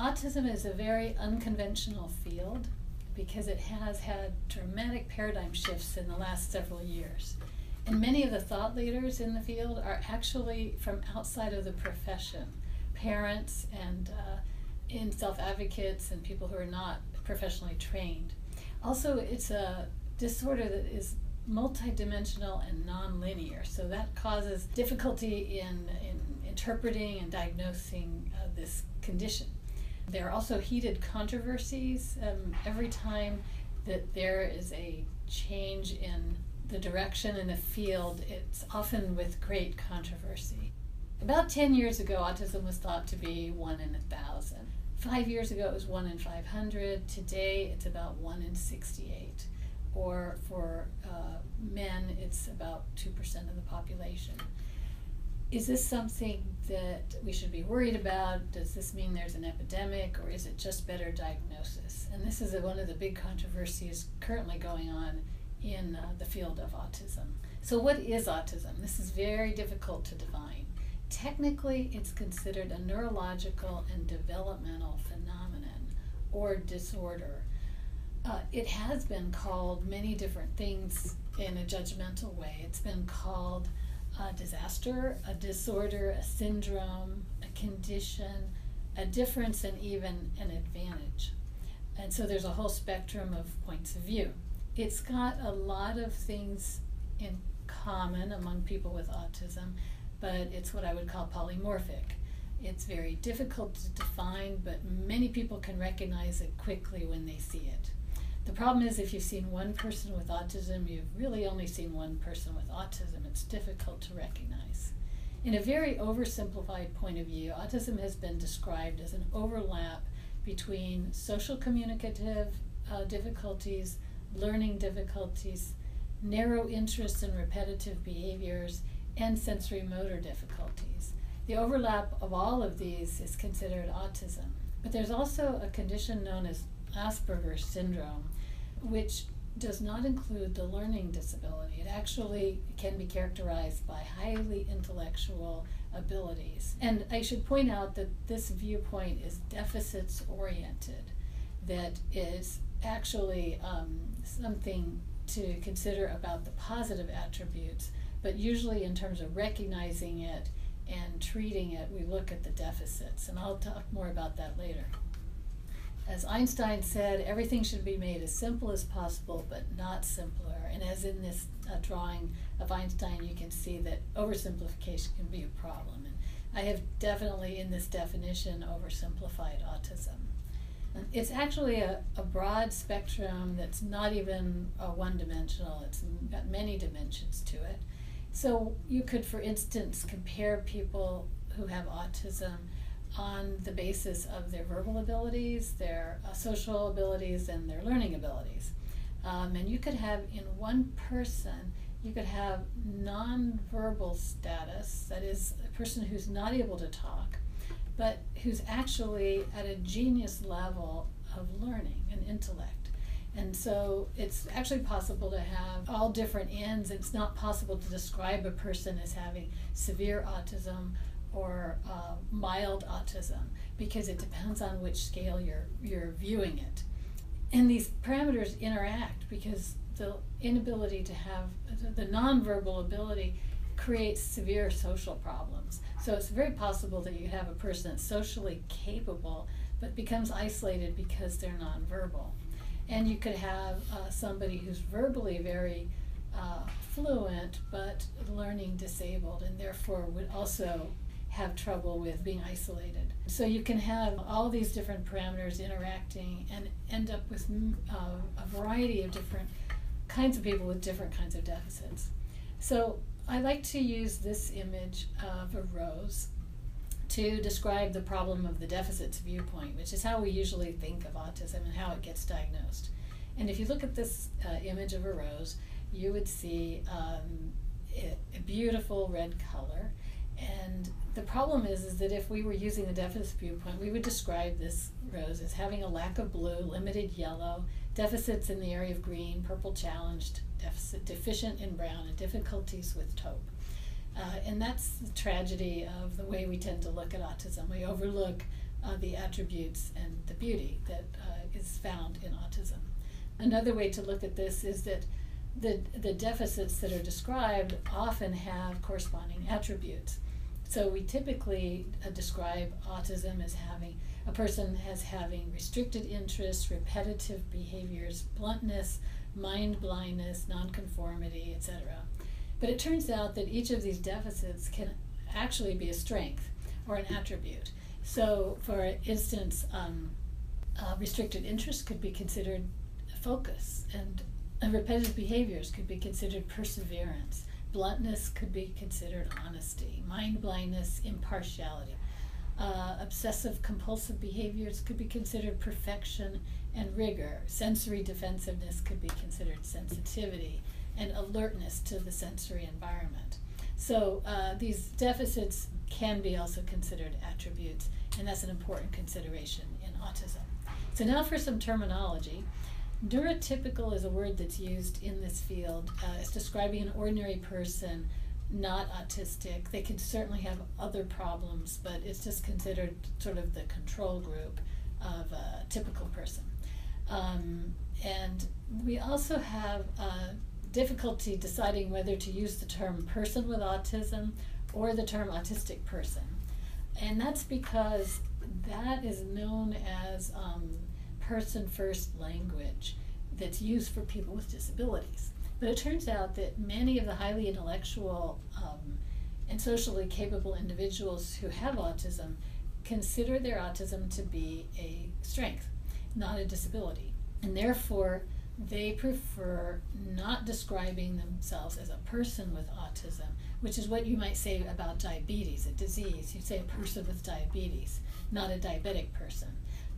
Autism is a very unconventional field because it has had dramatic paradigm shifts in the last several years. And many of the thought leaders in the field are actually from outside of the profession, parents and self-advocates and people who are not professionally trained. Also, it's a disorder that is multidimensional and nonlinear, so that causes difficulty in interpreting and diagnosing this condition. There are also heated controversies every time that there is a change in the direction in the field. It's often with great controversy. About 10 years ago, autism was thought to be 1 in 1,000. 5 years ago, it was 1 in 500. Today, it's about 1 in 68. Or for men, it's about 2% of the population. Is this something that we should be worried about? Does this mean there's an epidemic, or is it just better diagnosis? And this is one of the big controversies currently going on in the field of autism. So what is autism? This is very difficult to define. Technically, it's considered a neurological and developmental phenomenon or disorder. It has been called many different things in a judgmental way. It's been called a disaster, a disorder, a syndrome, a condition, a difference, and even an advantage. And so there's a whole spectrum of points of view. It's got a lot of things in common among people with autism, but it's what I would call polymorphic. It's very difficult to define, but many people can recognize it quickly when they see it. The problem is, if you've seen one person with autism, you've really only seen one person with autism. It's difficult to recognize. In a very oversimplified point of view, autism has been described as an overlap between social communicative difficulties, learning difficulties, narrow interests and repetitive behaviors, and sensory motor difficulties. The overlap of all of these is considered autism. But there's also a condition known as Asperger's syndrome, which does not include the learning disability. It actually can be characterized by highly intellectual abilities. And I should point out that this viewpoint is deficits oriented, that is actually something to consider about the positive attributes, but usually in terms of recognizing it and treating it, we look at the deficits, and I'll talk more about that later. As Einstein said, everything should be made as simple as possible, but not simpler. And as in this drawing of Einstein, you can see that oversimplification can be a problem. And I have definitely, in this definition, oversimplified autism. And it's actually a broad spectrum that's not even one-dimensional. It's got many dimensions to it. So you could, for instance, compare people who have autism on the basis of their verbal abilities, their social abilities, and their learning abilities. And you could have, in one person, you could have nonverbal status, that is, a person who's not able to talk, but who's actually at a genius level of learning and intellect. And so it's actually possible to have all different ends. It's not possible to describe a person as having severe autism or mild autism, because it depends on which scale you're viewing it. And these parameters interact because the inability to have the nonverbal ability creates severe social problems. So it's very possible that you have a person that's socially capable but becomes isolated because they're nonverbal. And you could have somebody who's verbally very fluent but learning disabled, and therefore would also have trouble with being isolated. So you can have all these different parameters interacting and end up with a variety of different kinds of people with different kinds of deficits. So I like to use this image of a rose to describe the problem of the deficits viewpoint, which is how we usually think of autism and how it gets diagnosed. And if you look at this image of a rose, you would see a beautiful red color. And the problem is that if we were using the deficit viewpoint, we would describe this rose as having a lack of blue, limited yellow, deficits in the area of green, purple challenged, deficient in brown, and difficulties with taupe. And that's the tragedy of the way we tend to look at autism. We overlook the attributes and the beauty that is found in autism. Another way to look at this is that the deficits that are described often have corresponding attributes. So we typically describe autism as having a person as having restricted interests, repetitive behaviors, bluntness, mind blindness, nonconformity, etc. But it turns out that each of these deficits can actually be a strength or an attribute. So, for instance, restricted interest could be considered focus, and repetitive behaviors could be considered perseverance. Bluntness could be considered honesty. Mind blindness, impartiality. Obsessive compulsive behaviors could be considered perfection and rigor. Sensory defensiveness could be considered sensitivity, and alertness to the sensory environment. So these deficits can be also considered attributes, and that's an important consideration in autism. So now for some terminology. Neurotypical is a word that's used in this field as describing an ordinary person, not autistic. They can certainly have other problems, but it's just considered sort of the control group of a typical person. And we also have difficulty deciding whether to use the term person with autism or the term autistic person. And that's because that is known as person first language that's used for people with disabilities. But it turns out that many of the highly intellectual and socially capable individuals who have autism consider their autism to be a strength, not a disability. And therefore, they prefer not describing themselves as a person with autism, which is what you might say about diabetes, a disease. You say a person with diabetes, not a diabetic person.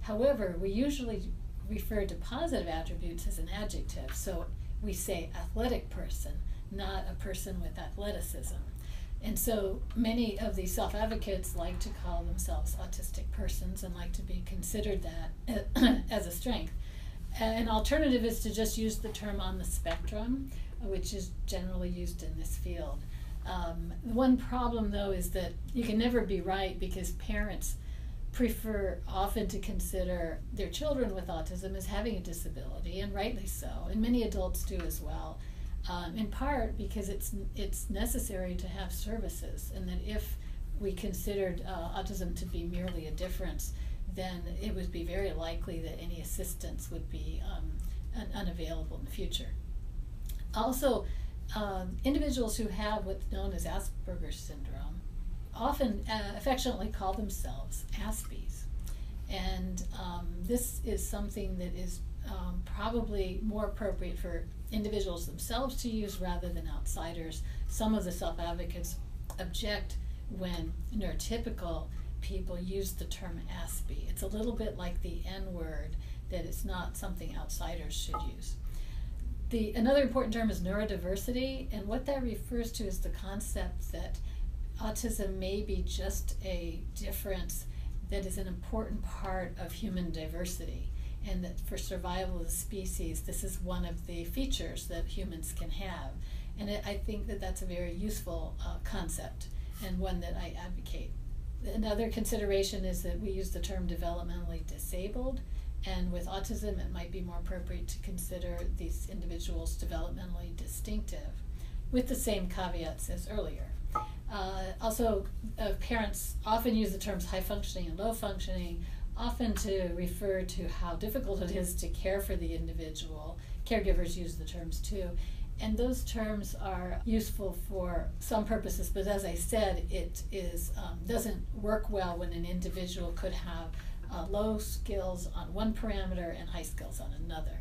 However, we usually refer to positive attributes as an adjective. So we say athletic person, not a person with athleticism. And so many of these self-advocates like to call themselves autistic persons and like to be considered that as a strength. An alternative is to just use the term on the spectrum, which is generally used in this field. One problem, though, is that you can never be right because parents prefer often to consider their children with autism as having a disability, and rightly so, and many adults do as well, in part because it's necessary to have services, and that if we considered autism to be merely a difference, then it would be very likely that any assistance would be unavailable in the future. Also, individuals who have what's known as Asperger's syndrome often affectionately call themselves Aspies. And this is something that is probably more appropriate for individuals themselves to use rather than outsiders. Some of the self-advocates object when neurotypical people use the term Aspie. It's a little bit like the N-word, that it's not something outsiders should use. Another important term is neurodiversity, and what that refers to is the concept that autism may be just a difference that is an important part of human diversity, and that for survival of the species, this is one of the features that humans can have. And I think that that's a very useful concept, and one that I advocate. Another consideration is that we use the term developmentally disabled, and with autism it might be more appropriate to consider these individuals developmentally distinctive, with the same caveats as earlier. Also, parents often use the terms high functioning and low functioning, often to refer to how difficult it is to care for the individual. Caregivers use the terms too. And those terms are useful for some purposes, but as I said, it doesn't work well when an individual could have low skills on one parameter and high skills on another.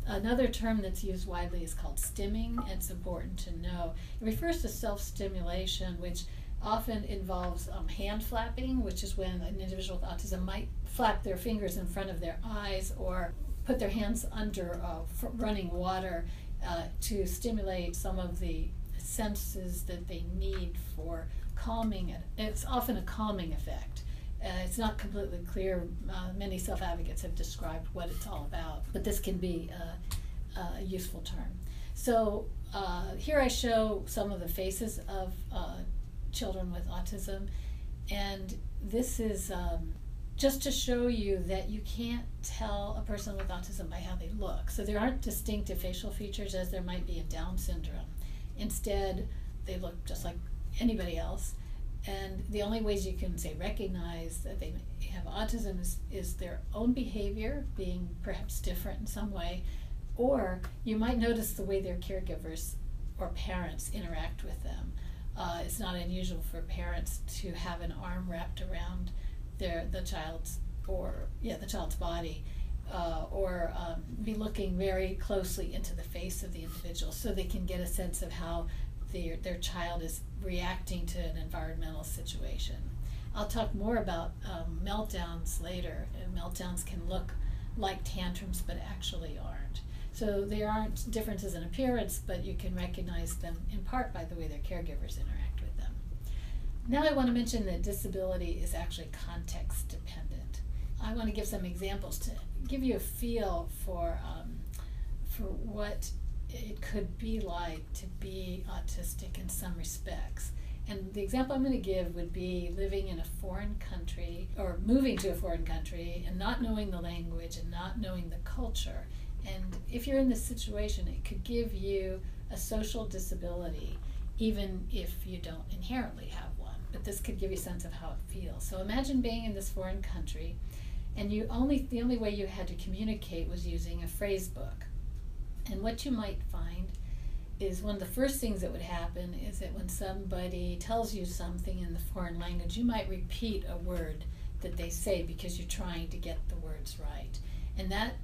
Another term that's used widely is called stimming. It's important to know. It refers to self-stimulation, which often involves hand flapping, which is when an individual with autism might flap their fingers in front of their eyes or put their hands under running water to stimulate some of the senses that they need for calming it. It's often a calming effect. It's not completely clear. Many self-advocates have described what it's all about, but this can be a useful term. So here I show some of the faces of children with autism, and this is just to show you that you can't tell a person with autism by how they look. So there aren't distinctive facial features as there might be in Down syndrome. Instead, they look just like anybody else. And the only ways you can, say, recognize that they have autism is their own behavior being perhaps different in some way, or you might notice the way their caregivers or parents interact with them. It's not unusual for parents to have an arm wrapped around the child's body, or be looking very closely into the face of the individual, so they can get a sense of how their child is reacting to an environmental situation. I'll talk more about meltdowns later. Meltdowns can look like tantrums, but actually aren't. So there aren't differences in appearance, but you can recognize them in part by the way their caregivers interact with them. Now I want to mention that disability is actually context dependent. I want to give some examples to give you a feel for what it could be like to be autistic in some respects. And the example I'm going to give would be living in a foreign country, or moving to a foreign country and not knowing the language and not knowing the culture. And if you're in this situation, it could give you a social disability, even if you don't inherently have one. But this could give you a sense of how it feels. So imagine being in this foreign country, and the only way you had to communicate was using a phrase book. And what you might find is one of the first things that would happen is that when somebody tells you something in the foreign language, you might repeat a word that they say because you're trying to get the words right. And that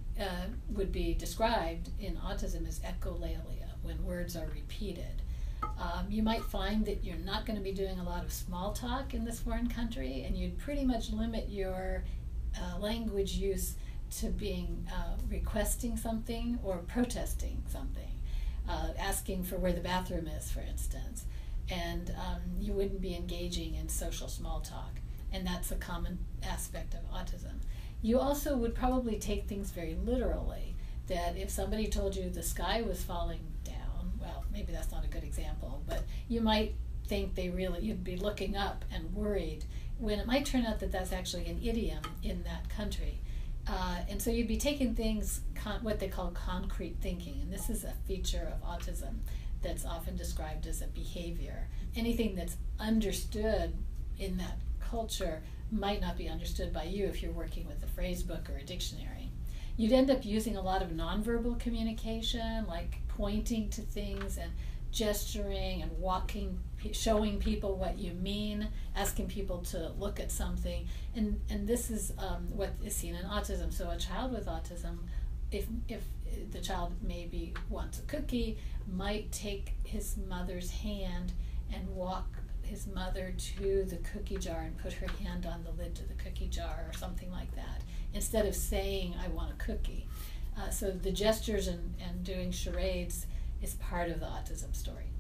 would be described in autism as echolalia, when words are repeated. You might find that you're not going to be doing a lot of small talk in this foreign country, and you'd pretty much limit your language use to being requesting something or protesting something, asking for where the bathroom is, for instance. And you wouldn't be engaging in social small talk. And that's a common aspect of autism. You also would probably take things very literally, that if somebody told you the sky was falling down, well, maybe that's not a good example, but you might think you'd be looking up and worried, when it might turn out that that's actually an idiom in that country. And so you'd be taking things, what they call concrete thinking, and this is a feature of autism that's often described as a behavior. Anything that's understood in that culture might not be understood by you if you're working with a phrase book or a dictionary. You'd end up using a lot of nonverbal communication, like pointing to things and gesturing and walking, showing people what you mean, asking people to look at something. And this is what is seen in autism. So a child with autism, if the child maybe wants a cookie, might take his mother's hand and walk his mother to the cookie jar and put her hand on the lid to the cookie jar or something like that, instead of saying, I want a cookie. So the gestures and doing charades is part of the autism story.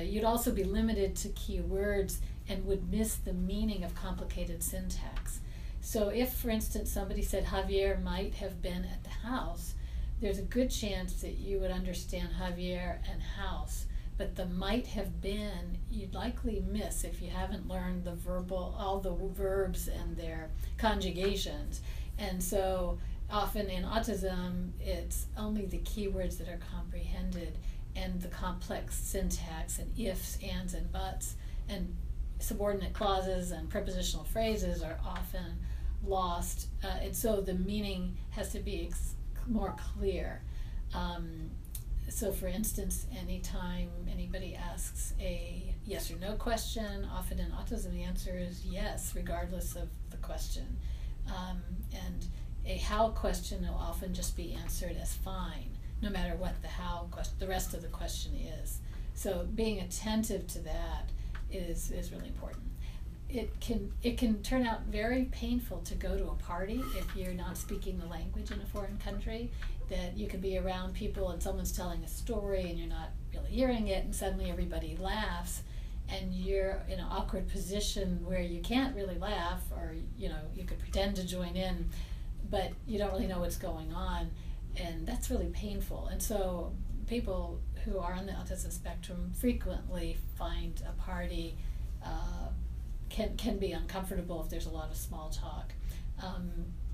You'd also be limited to key words and would miss the meaning of complicated syntax. So if, for instance, somebody said Javier might have been at the house, there's a good chance that you would understand Javier and house, but the might have been you'd likely miss if you haven't learned all the verbs and their conjugations. And so often in autism, it's only the keywords that are comprehended, and the complex syntax and ifs, ands, and buts, and subordinate clauses and prepositional phrases are often lost. And so the meaning has to be more clear. So for instance, anytime anybody asks a yes or no question, often in autism the answer is yes, regardless of the question. And a how question will often just be answered as fine, no matter what the rest of the question is. So being attentive to that is really important. It can turn out very painful to go to a party if you're not speaking the language in a foreign country, that you can be around people and someone's telling a story and you're not really hearing it, and suddenly everybody laughs and you're in an awkward position where you can't really laugh, or you could pretend to join in, but you don't really know what's going on, and that's really painful. And so people who are on the autism spectrum frequently find a party can be uncomfortable if there's a lot of small talk.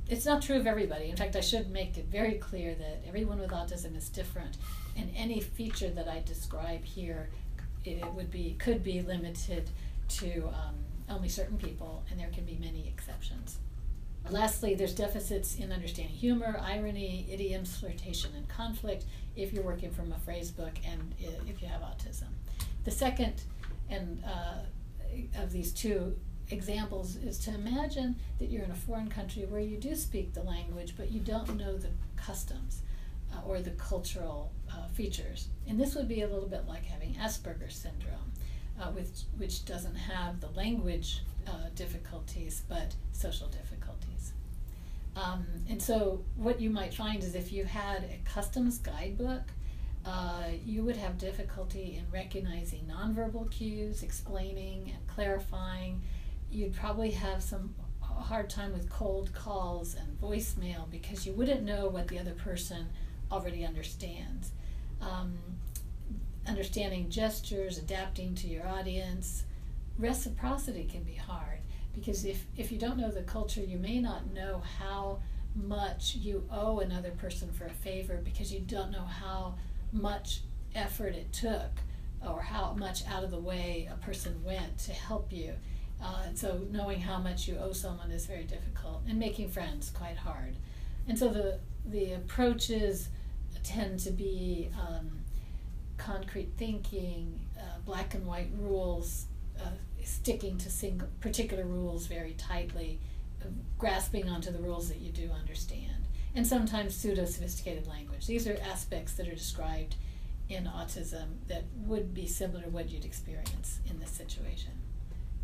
It's not true of everybody. In fact, I should make it very clear that everyone with autism is different, and any feature that I describe here, could be limited to only certain people, and there can be many exceptions. Lastly, there's deficits in understanding humor, irony, idioms, flirtation, and conflict if you're working from a phrase book and if you have autism. The second of these two examples is to imagine that you're in a foreign country where you do speak the language, but you don't know the customs or the cultural features. And this would be a little bit like having Asperger's syndrome, which doesn't have the language difficulties, but social difficulties. And so what you might find is if you had a customs guidebook, you would have difficulty in recognizing nonverbal cues, explaining and clarifying. You'd probably have a hard time with cold calls and voicemail because you wouldn't know what the other person already understands. Understanding gestures, adapting to your audience. Reciprocity can be hard because if you don't know the culture, you may not know how much you owe another person for a favor because you don't know how much effort it took or how much out of the way a person went to help you. So knowing how much you owe someone is very difficult, and making friends quite hard. And so the approaches tend to be concrete thinking, black and white rules, sticking to particular rules very tightly, grasping onto the rules that you do understand, and sometimes pseudo-sophisticated language. These are aspects that are described in autism that would be similar to what you'd experience in this situation.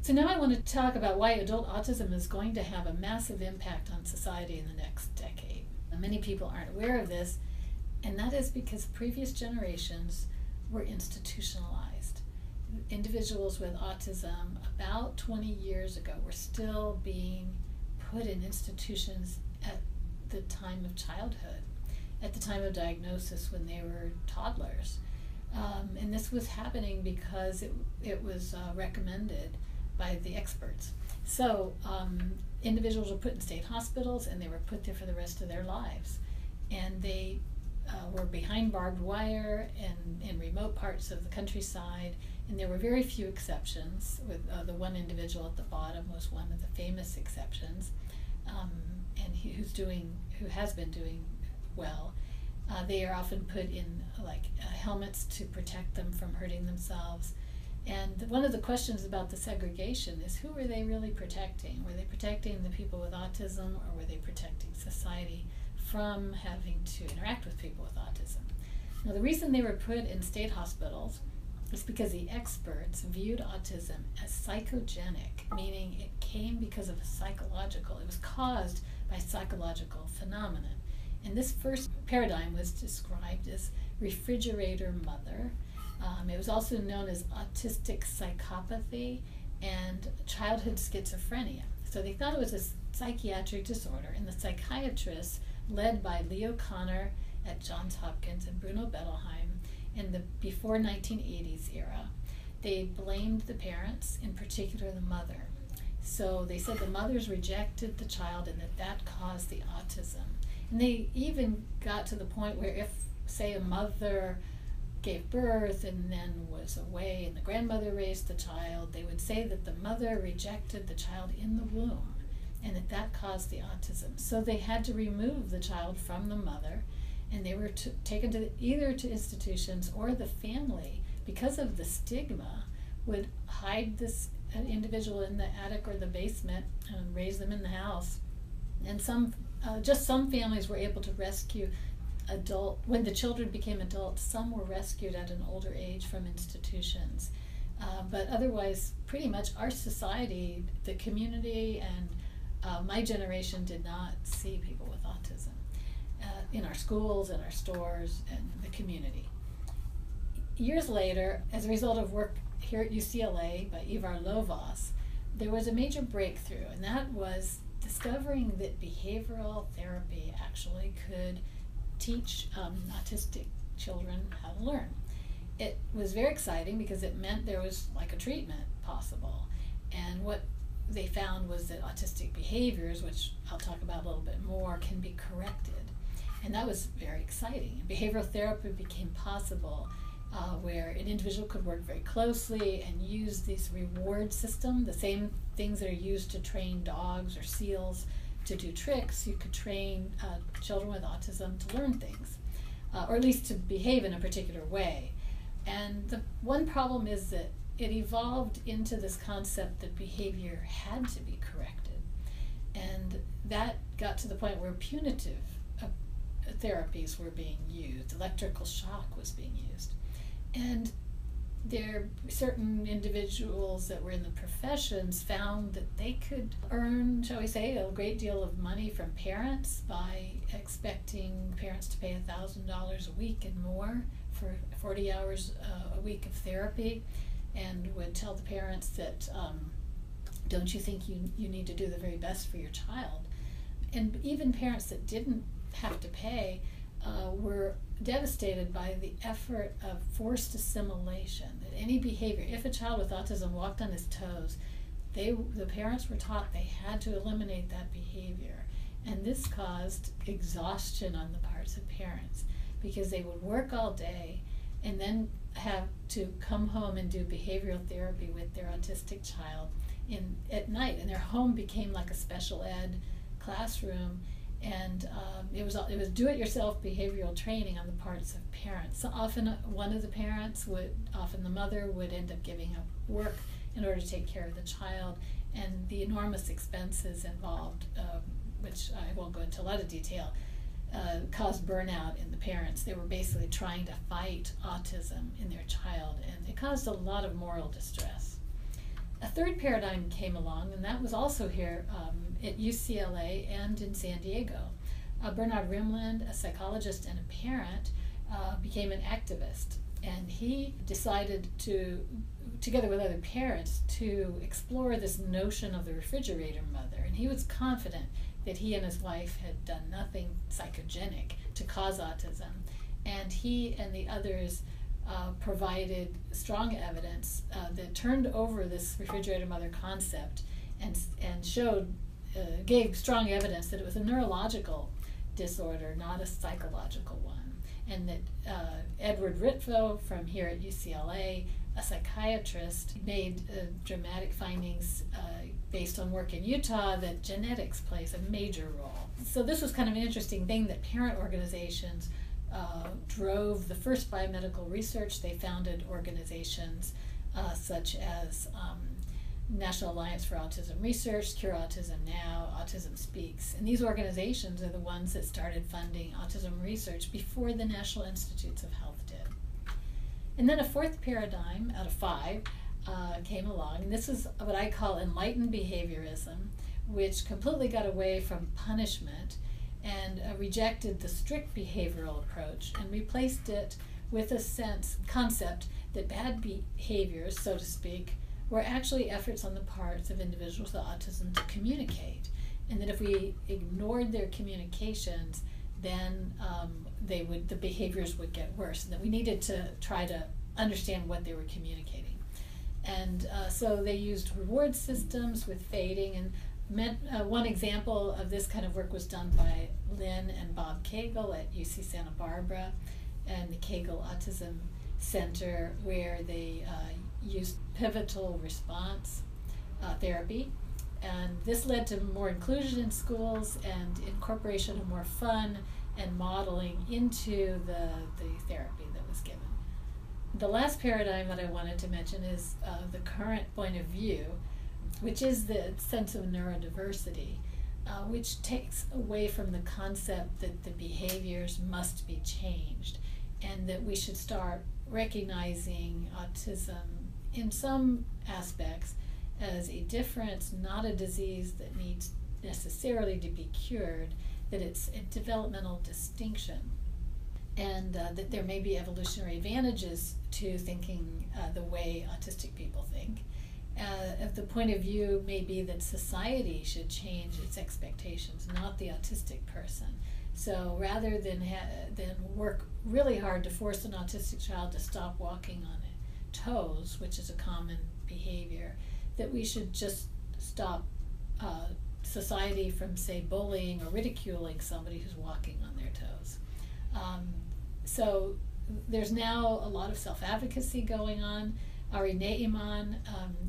So now I want to talk about why adult autism is going to have a massive impact on society in the next decade. Many people aren't aware of this, and that is because previous generations were institutionalized. Individuals with autism about 20 years ago were still being put in institutions at the time of childhood, at the time of diagnosis when they were toddlers. And this was happening because it was recommended by the experts. So individuals were put in state hospitals and they were put there for the rest of their lives. And they were behind barbed wire and in remote parts of the countryside, and there were very few exceptions. With the one individual at the bottom was one of the famous exceptions, and who has been doing well. They are often put in helmets to protect them from hurting themselves. And one of the questions about the segregation is, who were they really protecting? Were they protecting the people with autism, or were they protecting society from having to interact with people with autism? Now, the reason they were put in state hospitals is because the experts viewed autism as psychogenic, meaning it came because of it was caused by psychological phenomenon. And this first paradigm was described as refrigerator mother. It was also known as autistic psychopathy and childhood schizophrenia. So they thought it was a psychiatric disorder, and the psychiatrists, led by Leo Kanner at Johns Hopkins and Bruno Bettelheim in the before 1980s era, they blamed the parents, in particular the mother. So they said the mothers rejected the child and that caused the autism. And they even got to the point where if, say, a mother gave birth and then was away and the grandmother raised the child, they would say that the mother rejected the child in the womb and that caused the autism. So they had to remove the child from the mother, and they were taken either to institutions, or the family, because of the stigma, would hide this individual in the attic or the basement and raise them in the house. And some families were able to rescue when the children became adults. Some were rescued at an older age from institutions. But otherwise, pretty much our society, the community, and my generation did not see people with autism in our schools, in our stores, and the community. Years later, as a result of work here at UCLA by Ivar Lovaas, there was a major breakthrough, and that was discovering that behavioral therapy actually could teach autistic children how to learn. It was very exciting because it meant there was like a treatment possible. And what they found was that autistic behaviors, which I'll talk about a little bit more, can be corrected. And that was very exciting. Behavioral therapy became possible where an individual could work very closely and use this reward system, the same things that are used to train dogs or seals to do tricks. You could train children with autism to learn things, or at least to behave in a particular way. And the one problem is that it evolved into this concept that behavior had to be corrected. And that got to the point where punitive therapies were being used. Electrical shock was being used. And there certain individuals that were in the professions found that they could earn, shall we say, a great deal of money from parents by expecting parents to pay $1,000 a week and more for 40 hours a week of therapy, and would tell the parents that, don't you think you need to do the very best for your child? And even parents that didn't have to pay were devastated by the effort of forced assimilation. That any behavior, if a child with autism walked on his toes, the parents were taught they had to eliminate that behavior. And this caused exhaustion on the parts of parents, because they would work all day and then have to come home and do behavioral therapy with their autistic child at night. And their home became like a special ed classroom. And it was do-it-yourself behavioral training on the parts of parents. So often one of the parents often the mother would end up giving up work in order to take care of the child, and the enormous expenses involved, which I won't go into a lot of detail, caused burnout in the parents. They were basically trying to fight autism in their child, and it caused a lot of moral distress. A third paradigm came along, and that was also here at UCLA and in San Diego. Barnard Rimland, a psychologist and a parent, became an activist, and he decided to, together with other parents, to explore this notion of the refrigerator mother. And he was confident that he and his wife had done nothing psychogenic to cause autism, and he and the others provided strong evidence that turned over this refrigerator mother concept and gave strong evidence that it was a neurological disorder, not a psychological one. And that Edward Ritvo from here at UCLA, a psychiatrist, made dramatic findings based on work in Utah that genetics plays a major role. So this was kind of an interesting thing that parent organizations drove the first biomedical research. They founded organizations such as National Alliance for Autism Research, Cure Autism Now, Autism Speaks. And these organizations are the ones that started funding autism research before the National Institutes of Health did. And then a fourth paradigm out of five came along, and this is what I call Enlightened Behaviorism, which completely got away from punishment and rejected the strict behavioral approach and replaced it with a concept that bad behaviors, so to speak, were actually efforts on the parts of individuals with autism to communicate, and that if we ignored their communications, then the behaviors would get worse, and that we needed to try to understand what they were communicating. And so they used reward systems with fading, and one example of this kind of work was done by Lynn and Bob Cagle at UC Santa Barbara and the Cagle Autism Center, where they used pivotal response therapy. And this led to more inclusion in schools and incorporation of more fun and modeling into the therapy that was given. The last paradigm that I wanted to mention is the current point of view, which is the sense of neurodiversity, which takes away from the concept that the behaviors must be changed, and that we should start recognizing autism in some aspects as a difference, not a disease that needs necessarily to be cured, that it's a developmental distinction, and that there may be evolutionary advantages to thinking the way autistic people think. If the point of view may be that society should change its expectations, not the autistic person. So rather than work really hard to force an autistic child to stop walking on toes, which is a common behavior, that we should just stop society from, say, bullying or ridiculing somebody who's walking on their toes. So there's now a lot of self-advocacy going on. Ari Neiman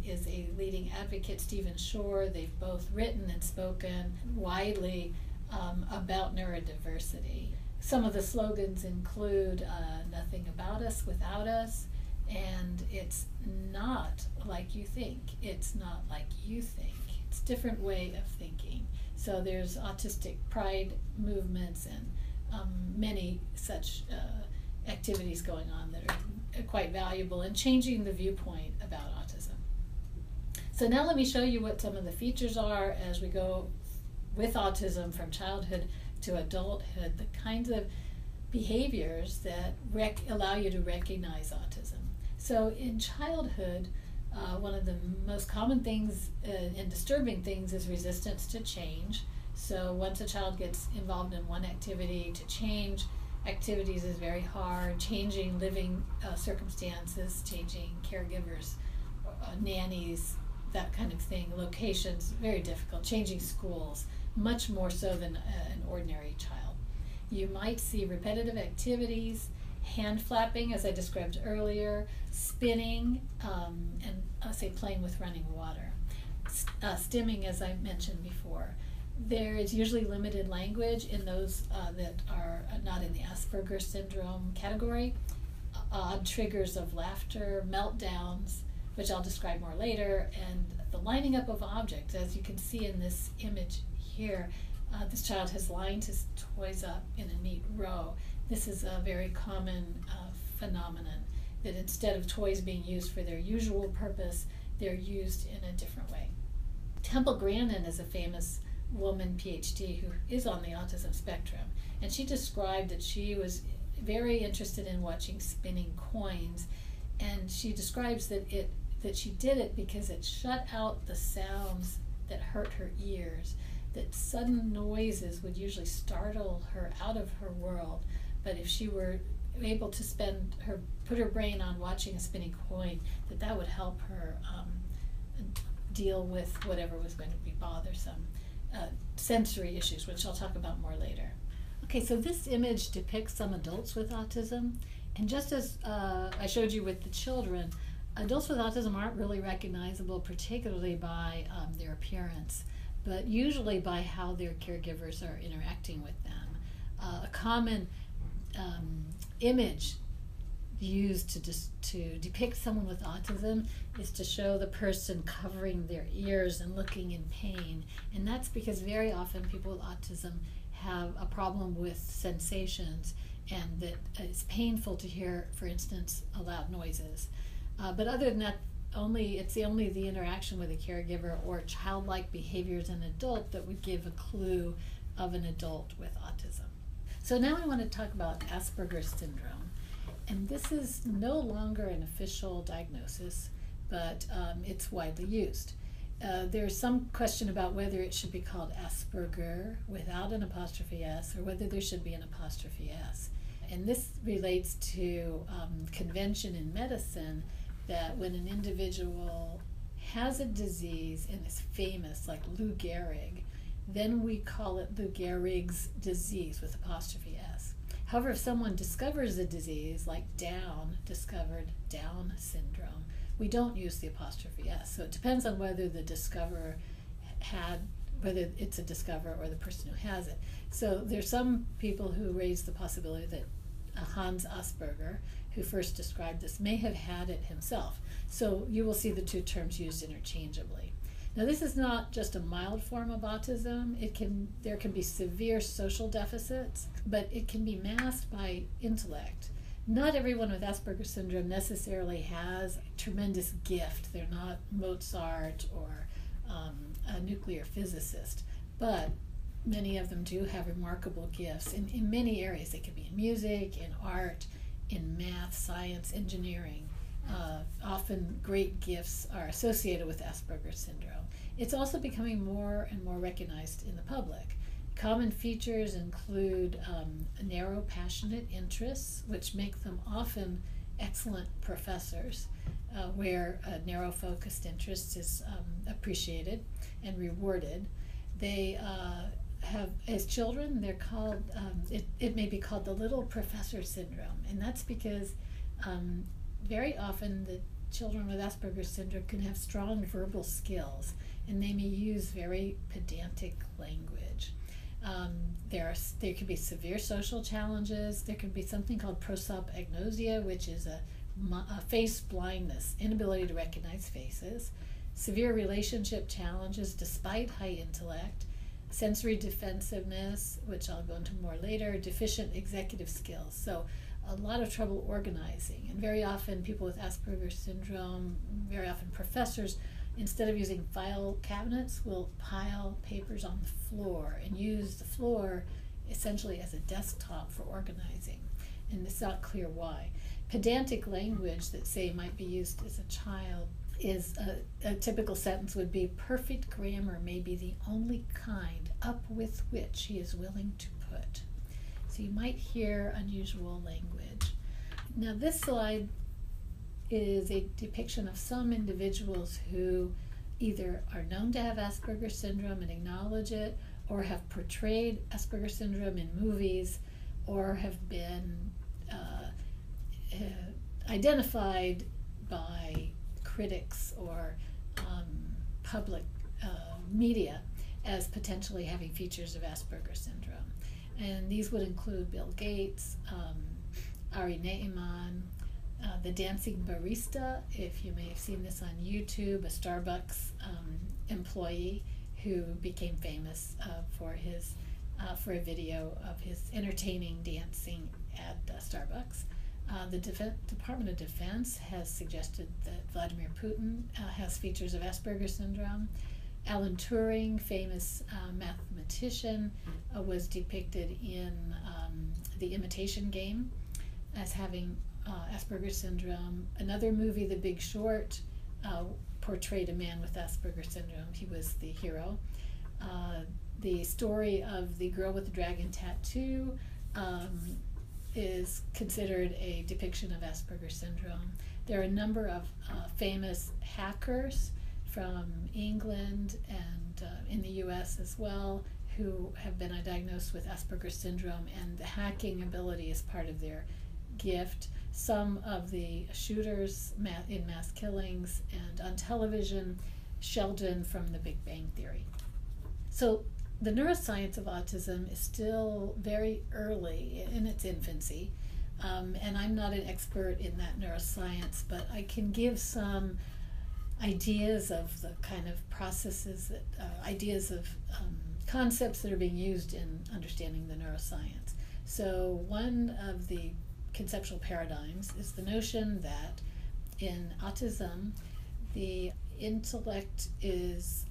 is a leading advocate, Stephen Shore. They've both written and spoken widely about neurodiversity. Some of the slogans include nothing about us without us, and it's not like you think. It's not like you think. It's a different way of thinking. So there's autistic pride movements and many such activities going on that are quite valuable in changing the viewpoint about autism. So now let me show you what some of the features are as we go with autism from childhood to adulthood, the kinds of behaviors that allow you to recognize autism. So in childhood, one of the most common things and disturbing things is resistance to change. So once a child gets involved in one activity, to change activities is very hard. Changing living circumstances, changing caregivers, nannies, that kind of thing, locations, very difficult. Changing schools, much more so than an ordinary child. You might see repetitive activities, hand flapping, as I described earlier, spinning, and say playing with running water. Stimming, as I mentioned before. There is usually limited language in those that are not in the Aspergers syndrome category. Odd triggers of laughter, meltdowns, which I'll describe more later, and the lining up of objects. As you can see in this image here, this child has lined his toys up in a neat row. This is a very common phenomenon, that instead of toys being used for their usual purpose, they're used in a different way. Temple Grandin is a famous woman, PhD, who is on the autism spectrum, and she described that she was very interested in watching spinning coins, and she describes that she did it because it shut out the sounds that hurt her ears, that sudden noises would usually startle her out of her world, but if she were able to put her brain on watching a spinning coin, that would help her deal with whatever was going to be bothersome. Sensory issues, which I'll talk about more later. Okay, so this image depicts some adults with autism, and just as I showed you with the children, adults with autism aren't really recognizable, particularly by their appearance, but usually by how their caregivers are interacting with them. A common image used to depict someone with autism is to show the person covering their ears and looking in pain, and that's because very often people with autism have a problem with sensations, and that it's painful to hear, for instance, loud noises. But other than that, it's only the interaction with a caregiver or childlike behavior as an adult that would give a clue of an adult with autism. So now I want to talk about Asperger's syndrome. And this is no longer an official diagnosis, but it's widely used. There's some question about whether it should be called Asperger without an apostrophe S, or whether there should be an apostrophe S. And this relates to convention in medicine, that when an individual has a disease and is famous, like Lou Gehrig, then we call it Lou Gehrig's disease with apostrophe S. However, if someone discovers a disease, like discovered Down syndrome, we don't use the apostrophe S. So it depends on whether the discoverer whether it's a discoverer or the person who has it. So there's some people who raise the possibility that Hans Asperger, who first described this, may have had it himself. So you will see the two terms used interchangeably. Now, this is not just a mild form of autism. There can be severe social deficits, but it can be masked by intellect. Not everyone with Asperger's syndrome necessarily has a tremendous gift. They're not Mozart or a nuclear physicist, but many of them do have remarkable gifts in many areas. They can be in music, in art, in math, science, engineering. Often great gifts are associated with Asperger's syndrome. It's also becoming more and more recognized in the public. Common features include narrow, passionate interests, which make them often excellent professors, where a narrow, focused interest is appreciated. and rewarded. They have, as children, they're called, it may be called the little professor syndrome, and that's because very often the children with Asperger's syndrome can have strong verbal skills, and they may use very pedantic language. There could be severe social challenges. There could be something called prosopagnosia, which is a face blindness, inability to recognize faces, severe relationship challenges despite high intellect, sensory defensiveness, which I'll go into more later, deficient executive skills. So a lot of trouble organizing. And very often people with Asperger's syndrome, very often professors, instead of using file cabinets, will pile papers on the floor and use the floor essentially as a desktop for organizing. And it's not clear why. Pedantic language that, say, might be used as a child is a typical sentence would be, perfect grammar may be the only kind up with which he is willing to put. So you might hear unusual language. Now this slide is a depiction of some individuals who either are known to have Asperger's syndrome and acknowledge it, or have portrayed Asperger's syndrome in movies, or have been identified by critics or public media as potentially having features of Asperger's syndrome. And these would include Bill Gates, Ari Ne'eman, the dancing barista, if you may have seen this on YouTube, a Starbucks employee who became famous for a video of his entertaining dancing at Starbucks. The Department of Defense has suggested that Vladimir Putin has features of Asperger's syndrome. Alan Turing, famous mathematician, was depicted in The Imitation Game as having Asperger's syndrome. Another movie, The Big Short, portrayed a man with Asperger's syndrome. He was the hero. The story of the girl with the dragon tattoo is considered a depiction of Asperger's syndrome. There are a number of famous hackers from England and in the US as well who have been diagnosed with Asperger's syndrome, and the hacking ability is part of their gift. Some of the shooters in mass killings and on television, Sheldon from The Big Bang Theory. So the neuroscience of autism is still very early in its infancy, and I'm not an expert in that neuroscience, but I can give some ideas of the kind of processes that, ideas of concepts that are being used in understanding the neuroscience. So one of the conceptual paradigms is the notion that in autism, the intellect is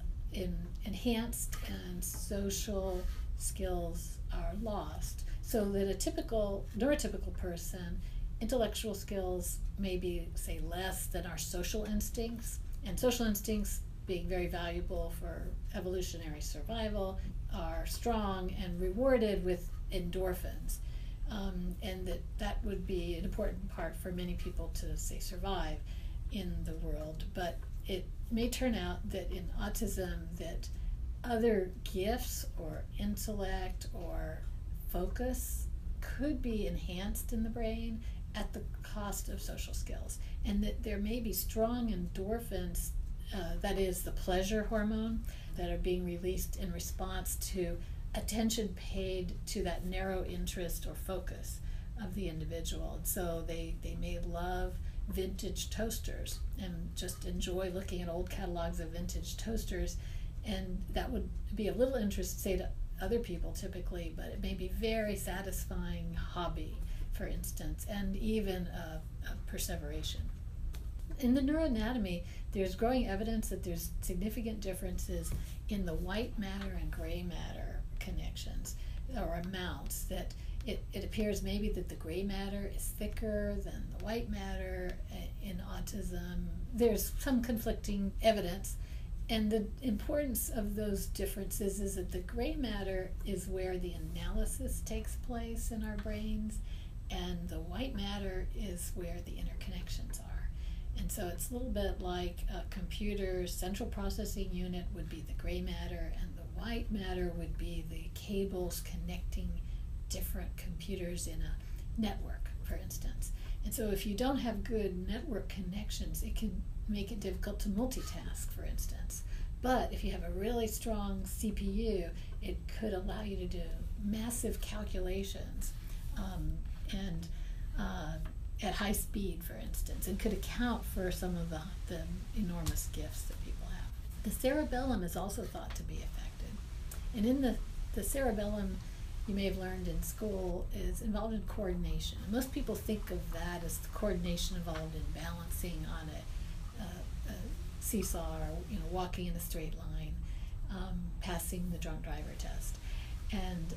enhanced and social skills are lost. So that a typical neurotypical person, intellectual skills may be, say, less than our social instincts, and social instincts, being very valuable for evolutionary survival, are strong and rewarded with endorphins. And that would be an important part for many people to, say, survive in the world. But it may turn out that in autism that other gifts or intellect or focus could be enhanced in the brain at the cost of social skills, and that there may be strong endorphins, that is the pleasure hormone, that are being released in response to attention paid to that narrow interest or focus of the individual. And so they may love vintage toasters and just enjoy looking at old catalogs of vintage toasters, and that would be of little interest, say, to other people typically, but it may be very satisfying hobby, for instance, and even a perseveration. In the neuroanatomy, there's growing evidence that there's significant differences in the white matter and gray matter connections or amounts, that it appears maybe that the gray matter is thicker than the white matter in autism. There's some conflicting evidence, and the importance of those differences is that the gray matter is where the analysis takes place in our brains, and the white matter is where the interconnections are. And so it's a little bit like a computer's central processing unit would be the gray matter, and the white matter would be the cables connecting different computers in a network, for instance. And so if you don't have good network connections, it can make it difficult to multitask, for instance. But if you have a really strong CPU, it could allow you to do massive calculations and at high speed, for instance, and could account for some of the enormous gifts that people have. The cerebellum is also thought to be affected. And in the cerebellum, you may have learned in school, is involved in coordination. And most people think of that as the coordination involved in balancing on a seesaw, or walking in a straight line, passing the drunk driver test. And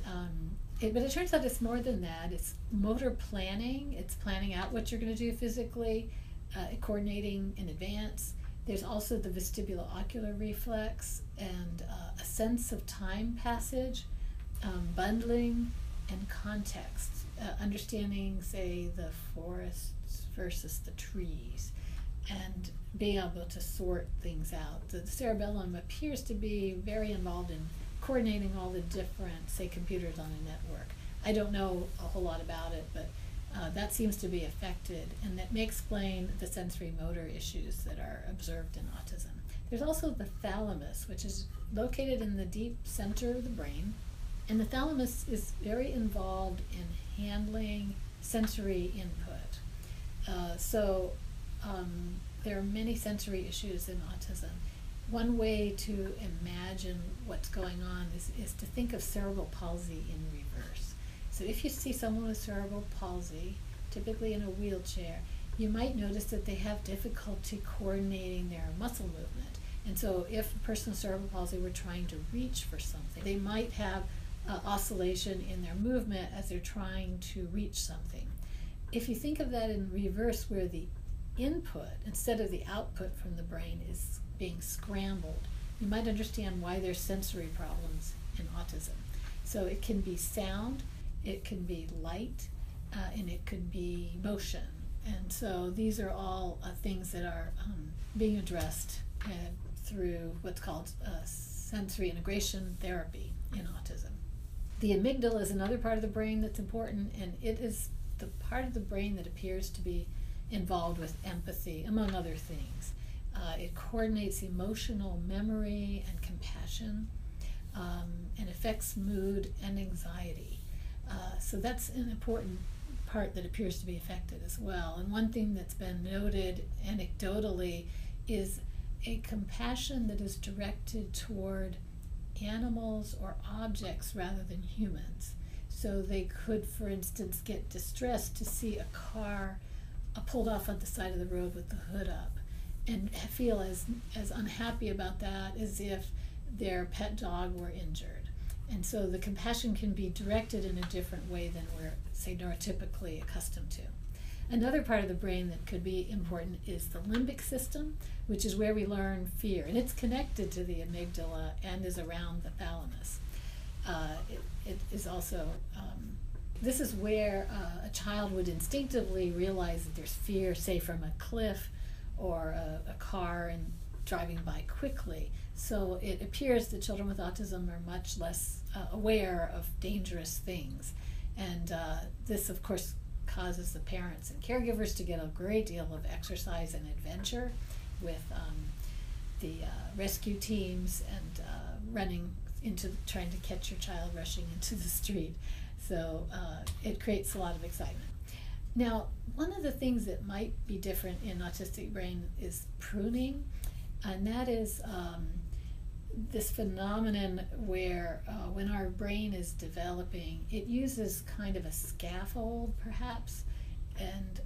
but it turns out it's more than that. It's motor planning. It's planning out what you're going to do physically, coordinating in advance. There's also the vestibulo-ocular reflex and a sense of time passage, bundling, and context, understanding, say, the forests versus the trees, and being able to sort things out. The cerebellum appears to be very involved in coordinating all the different, say, computers on a network. I don't know a whole lot about it, but that seems to be affected, and that may explain the sensory motor issues that are observed in autism. There's also the thalamus, which is located in the deep center of the brain, and the thalamus is very involved in handling sensory input. So there are many sensory issues in autism. One way to imagine what's going on is to think of cerebral palsy in reverse. So if you see someone with cerebral palsy, typically in a wheelchair, you might notice that they have difficulty coordinating their muscle movement. And so if a person with cerebral palsy were trying to reach for something, they might have oscillation in their movement as they're trying to reach something. If you think of that in reverse, where the input instead of the output from the brain is being scrambled, you might understand why there's sensory problems in autism. So it can be sound, it can be light, and it could be motion. And so these are all things that are being addressed through what's called sensory integration therapy in autism. The amygdala is another part of the brain that's important, and it is the part of the brain that appears to be involved with empathy, among other things. It coordinates emotional memory and compassion, and affects mood and anxiety. So that's an important part that appears to be affected as well. And one thing that's been noted anecdotally is a compassion that is directed toward animals or objects rather than humans. So they could, for instance, get distressed to see a car pulled off on the side of the road with the hood up, and feel as unhappy about that as if their pet dog were injured. And so the compassion can be directed in a different way than we're, say, neurotypically accustomed to. Another part of the brain that could be important is the limbic system, which is where we learn fear, and it's connected to the amygdala and is around the thalamus. It is also, this is where a child would instinctively realize that there's fear, say, from a cliff or a car and driving by quickly. So it appears that children with autism are much less aware of dangerous things. And this, of course, causes the parents and caregivers to get a great deal of exercise and adventure with the rescue teams and trying to catch your child rushing into the street. So it creates a lot of excitement. Now, one of the things that might be different in autistic brain is pruning, and that is this phenomenon where when our brain is developing, it uses kind of a scaffold, perhaps, and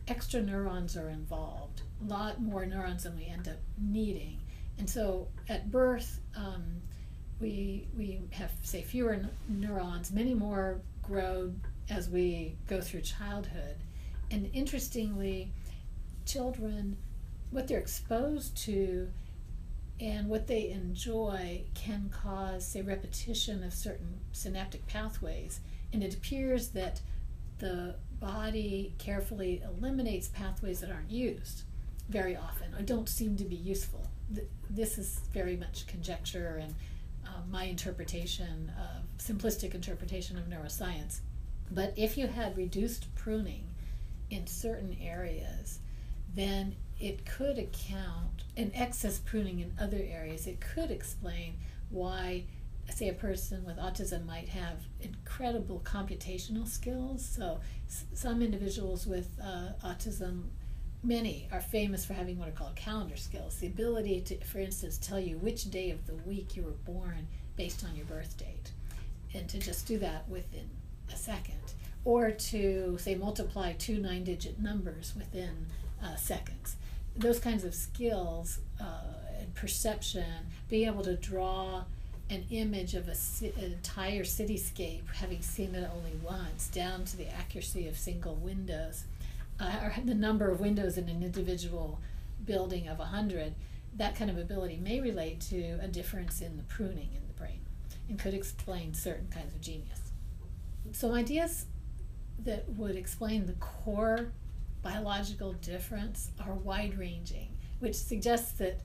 extra neurons are involved, a lot more neurons than we end up needing. And so at birth, we have, say, fewer neurons, many more grow as we go through childhood. And interestingly, children, what they're exposed to and what they enjoy can cause, say, repetition of certain synaptic pathways. And it appears that the body carefully eliminates pathways that aren't used very often or don't seem to be useful. This is very much conjecture and my interpretation of simplistic interpretation of neuroscience. But if you had reduced pruning in certain areas, then it could account, and excess pruning in other areas, it could explain why, say, a person with autism might have incredible computational skills. So some individuals with autism, many are famous for having what are called calendar skills, the ability to, for instance, tell you which day of the week you were born based on your birth date, and to just do that within a second, or to, say, multiply two 9-digit numbers within seconds. Those kinds of skills and perception, being able to draw an image of an entire cityscape, having seen it only once, down to the accuracy of single windows, or the number of windows in an individual building of 100, that kind of ability may relate to a difference in the pruning in the brain and could explain certain kinds of genius. So ideas that would explain the core biological difference are wide-ranging, which suggests that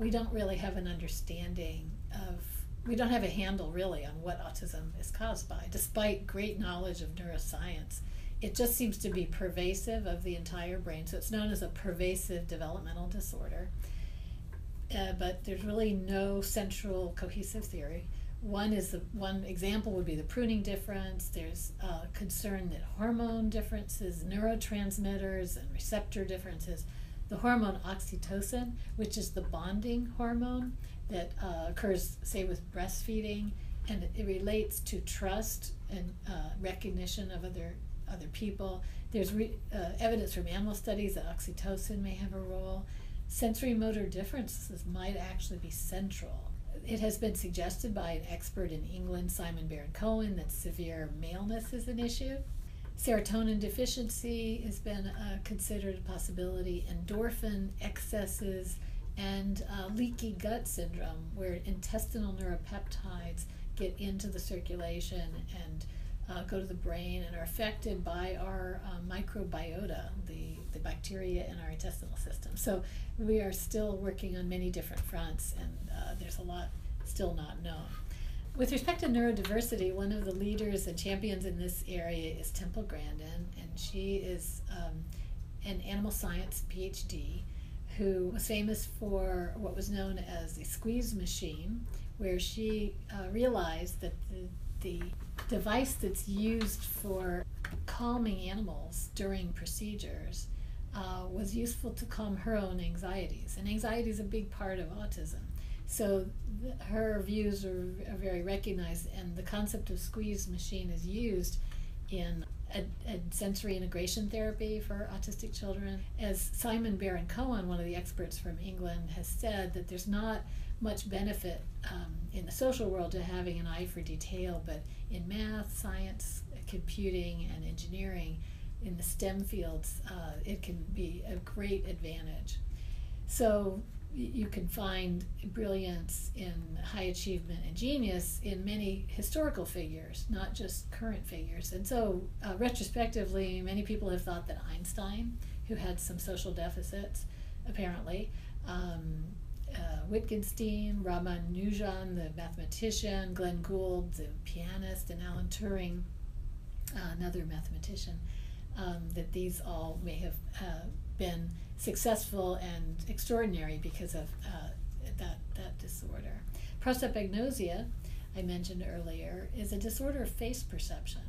we don't really have an understanding of, we don't have a handle really on what autism is caused by, despite great knowledge of neuroscience. It just seems to be pervasive of the entire brain, so it's known as a pervasive developmental disorder. But there's really no central cohesive theory. One example would be the pruning difference. There's concern that hormone differences, neurotransmitters, and receptor differences. The hormone oxytocin, which is the bonding hormone that occurs, say, with breastfeeding, and it relates to trust and recognition of other people. There's evidence from animal studies that oxytocin may have a role. Sensory motor differences might actually be central. It has been suggested by an expert in England, Simon Baron-Cohen, that severe maleness is an issue. Serotonin deficiency has been considered a possibility. Endorphin excesses and leaky gut syndrome, where intestinal neuropeptides get into the circulation and go to the brain and are affected by our microbiota, the bacteria in our intestinal system. So we are still working on many different fronts, and there's a lot still not known. With respect to neurodiversity, one of the leaders and champions in this area is Temple Grandin, and she is an animal science PhD who was famous for what was known as the squeeze machine, where she realized that the device that's used for calming animals during procedures was useful to calm her own anxieties. And anxiety is a big part of autism. So her views are very recognized, and the concept of squeeze machine is used in a sensory integration therapy for autistic children. As Simon Baron-Cohen, one of the experts from England, has said, that there's not much benefit in the social world to having an eye for detail, but in math, science, computing, and engineering, in the STEM fields, it can be a great advantage. So you can find brilliance in high achievement and genius in many historical figures, not just current figures. And so retrospectively, many people have thought that Einstein, who had some social deficits, apparently, Wittgenstein, Ramanujan, the mathematician, Glenn Gould, the pianist, and Alan Turing, another mathematician, that these all may have been successful and extraordinary because of that disorder. Prosopagnosia, I mentioned earlier, is a disorder of face perception,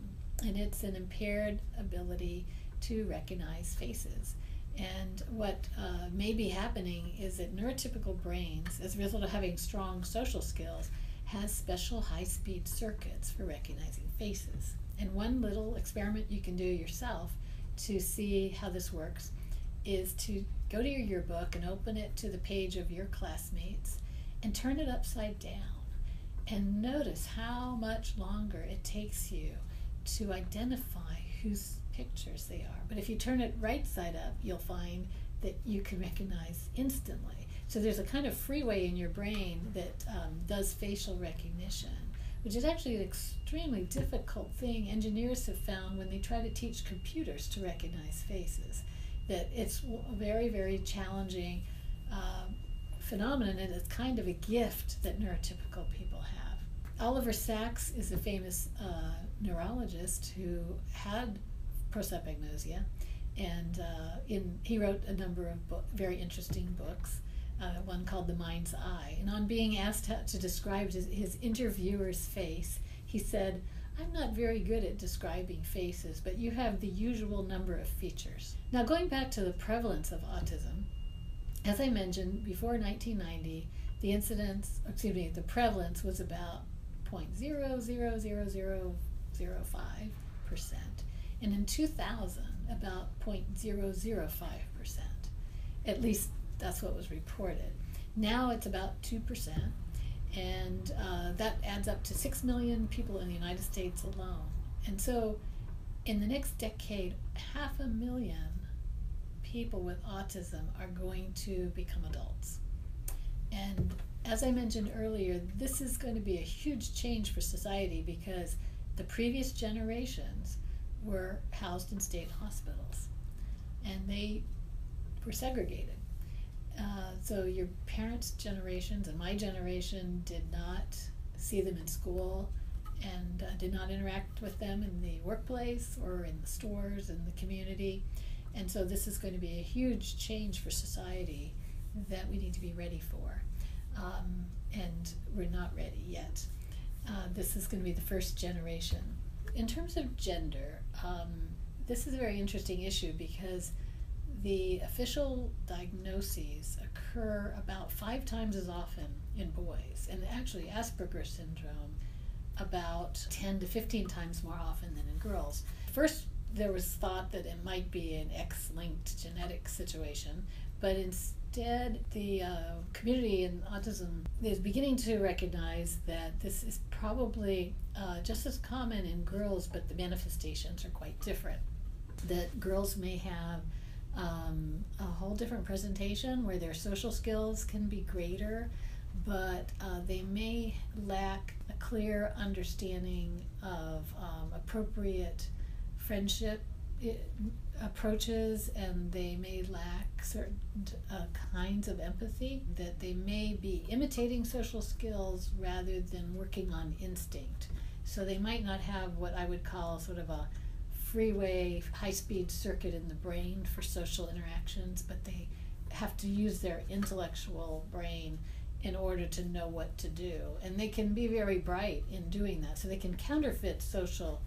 and it's an impaired ability to recognize faces. And what may be happening is that neurotypical brains, as a result of having strong social skills, has special high-speed circuits for recognizing faces. And one little experiment you can do yourself to see how this works is to go to your yearbook and open it to the page of your classmates and turn it upside down, and notice how much longer it takes you to identify whose pictures they are. But if you turn it right side up, you'll find that you can recognize instantly. So there's a kind of freeway in your brain that does facial recognition, which is actually an extremely difficult thing engineers have found when they try to teach computers to recognize faces. That it's a very, very challenging phenomenon, and it's kind of a gift that neurotypical people have. Oliver Sacks is a famous neurologist who had prosopagnosia, and he wrote a number of very interesting books, one called The Mind's Eye. And on being asked to describe his interviewer's face, he said, "I'm not very good at describing faces, but you have the usual number of features." Now, going back to the prevalence of autism, as I mentioned, before 1990, the prevalence was about 0.00005%, and in 2000, about 0.005%. At least that's what was reported. Now it's about 2%, and that adds up to 6 million people in the United States alone. And so in the next decade, 500,000 people with autism are going to become adults. And as I mentioned earlier, this is going to be a huge change for society because the previous generations were housed in state hospitals and they were segregated. So your parents' generations and my generation did not see them in school and did not interact with them in the workplace or in the stores and the community. And so this is going to be a huge change for society that we need to be ready for. And we're not ready yet. This is going to be the first generation. In terms of gender, this is a very interesting issue because the official diagnoses occur about 5 times as often in boys, and actually Asperger's syndrome about 10 to 15 times more often than in girls. First, there was thought that it might be an X-linked genetic situation, but instead the community in autism is beginning to recognize that this is probably just as common in girls, but the manifestations are quite different. That girls may have a whole different presentation where their social skills can be greater, but they may lack a clear understanding of appropriate friendship approaches, and they may lack certain kinds of empathy, that they may be imitating social skills rather than working on instinct. So they might not have what I would call sort of a freeway high-speed circuit in the brain for social interactions, but they have to use their intellectual brain in order to know what to do. And they can be very bright in doing that, so they can counterfeit social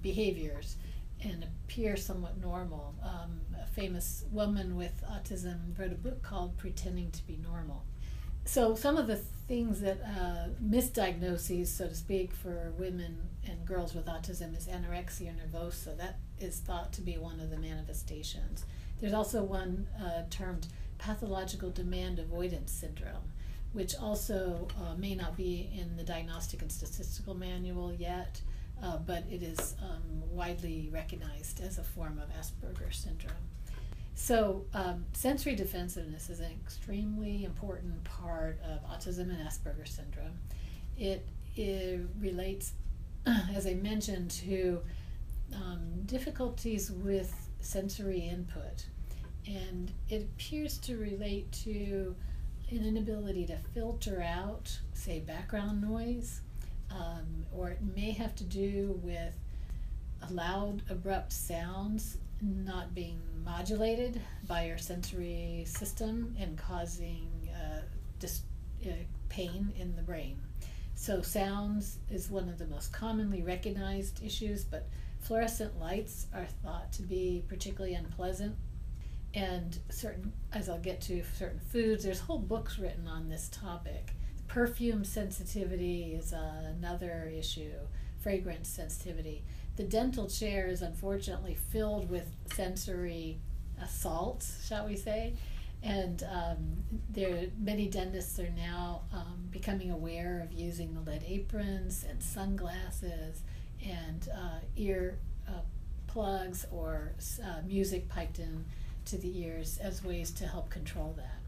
behaviors and appear somewhat normal. A famous woman with autism wrote a book called Pretending to be Normal. So some of the things that misdiagnoses, so to speak, for women and girls with autism is anorexia nervosa. That is thought to be one of the manifestations. There's also one termed pathological demand avoidance syndrome, which also may not be in the Diagnostic and Statistical Manual yet, but it is widely recognized as a form of Asperger's syndrome. So sensory defensiveness is an extremely important part of autism and Asperger's syndrome. It relates, as I mentioned, to difficulties with sensory input, and it appears to relate to an inability to filter out, say, background noise, or it may have to do with loud, abrupt sounds not being modulated by our sensory system and causing pain in the brain. So sounds is one of the most commonly recognized issues, but fluorescent lights are thought to be particularly unpleasant. And certain, as I'll get to, certain foods, there's whole books written on this topic. Perfume sensitivity is another issue, fragrance sensitivity. The dental chair is unfortunately filled with sensory assaults, shall we say, and many dentists are now becoming aware of using the lead aprons and sunglasses and ear plugs or music piped in to the ears as ways to help control that.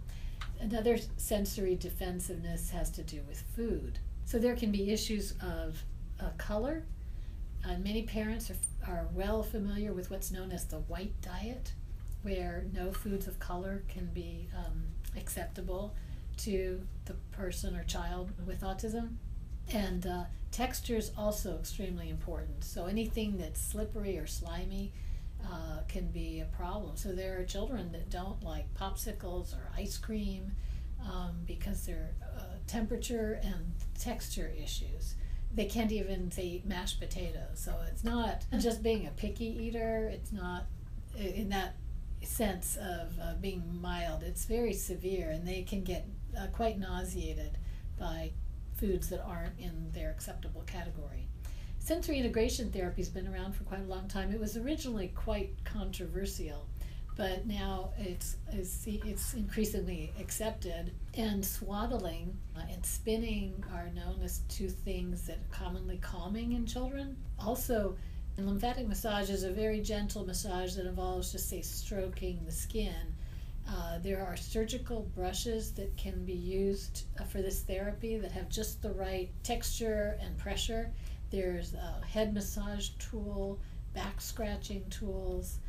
Another sensory defensiveness has to do with food. So there can be issues of color. Many parents are well familiar with what's known as the white diet, where no foods of color can be acceptable to the person or child with autism. And texture is also extremely important. So anything that's slippery or slimy can be a problem. So there are children that don't like popsicles or ice cream because they're temperature and texture issues. They can't even, say, eat mashed potatoes. So it's not just being a picky eater. It's not in that sense of being mild. It's very severe, and they can get quite nauseated by foods that aren't in their acceptable category. Sensory integration therapy has been around for quite a long time. It was originally quite controversial, but now it's increasingly accepted. And swaddling and spinning are known as two things that are commonly calming in children. Also, lymphatic massage is a very gentle massage that involves just, say, stroking the skin. There are surgical brushes that can be used for this therapy that have just the right texture and pressure. There's a head massage tool, back scratching tools,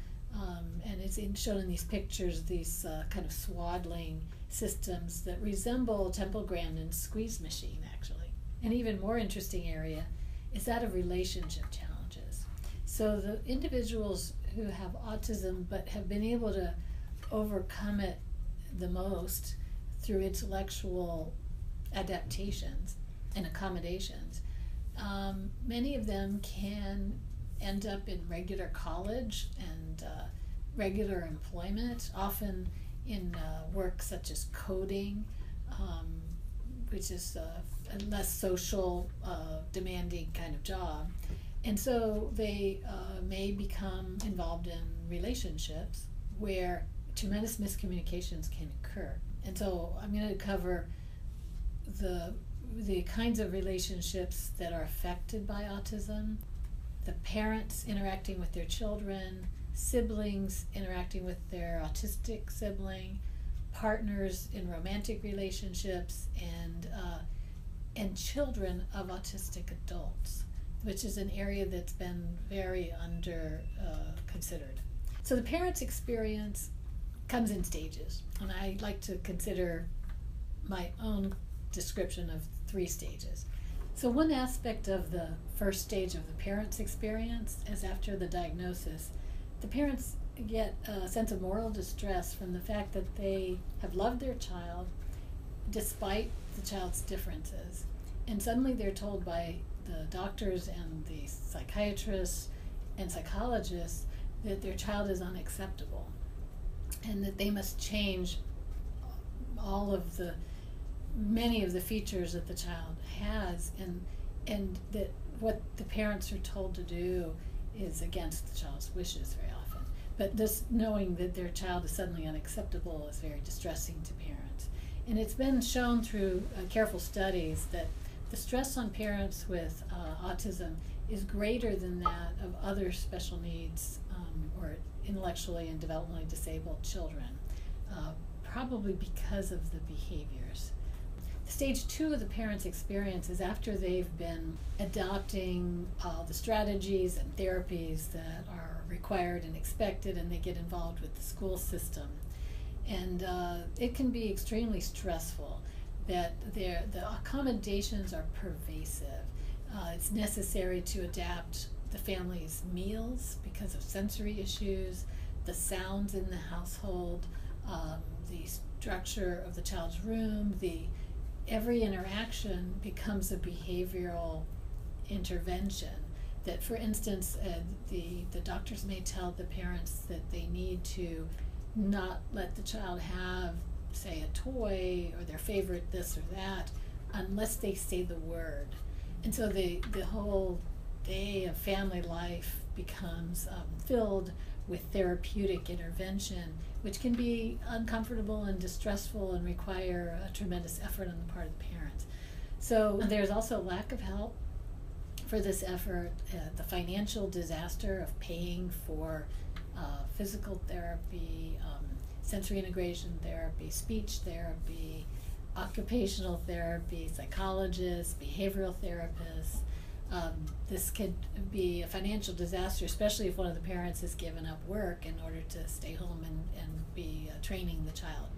and it's shown in these pictures, these kind of swaddling systems that resemble Temple Grandin's squeeze machine, actually. An even more interesting area is that of relationship challenges. So the individuals who have autism but have been able to overcome it the most through intellectual adaptations and accommodations, many of them can end up in regular college and regular employment, often in work such as coding, which is a less social, demanding kind of job. And so they may become involved in relationships where tremendous miscommunications can occur. And so I'm going to cover the kinds of relationships that are affected by autism, the parents interacting with their children, siblings interacting with their autistic sibling, partners in romantic relationships, and children of autistic adults, which is an area that's been very under considered. So the parent's experience comes in stages, and I like to consider my own description of 3 stages. So one aspect of the first stage of the parent's experience is after the diagnosis. The parents get a sense of moral distress from the fact that they have loved their child despite the child's differences. And suddenly they're told by the doctors and the psychiatrists and psychologists that their child is unacceptable and that they must change many of the features that the child has, and that what the parents are told to do is against the child's wishes very often. But this knowing that their child is suddenly unacceptable is very distressing to parents. And it's been shown through careful studies that the stress on parents with autism is greater than that of other special needs or intellectually and developmentally disabled children, probably because of the behaviors. Stage 2 of the parent's experience is after they've been adopting all the strategies and therapies that are required and expected, and they get involved with the school system. And it can be extremely stressful that the accommodations are pervasive. It's necessary to adapt the family's meals because of sensory issues, the sounds in the household, the structure of the child's room. Every interaction becomes a behavioral intervention. That, for instance, the doctors may tell the parents that they need to not let the child have, say, a toy or their favorite this or that unless they say the word. And so the whole day of family life becomes filled with therapeutic intervention, which can be uncomfortable and distressful and require a tremendous effort on the part of the parents. So there's also lack of help for this effort, the financial disaster of paying for physical therapy, sensory integration therapy, speech therapy, occupational therapy, psychologists, behavioral therapists. This could be a financial disaster, especially if one of the parents has given up work in order to stay home and be training the child.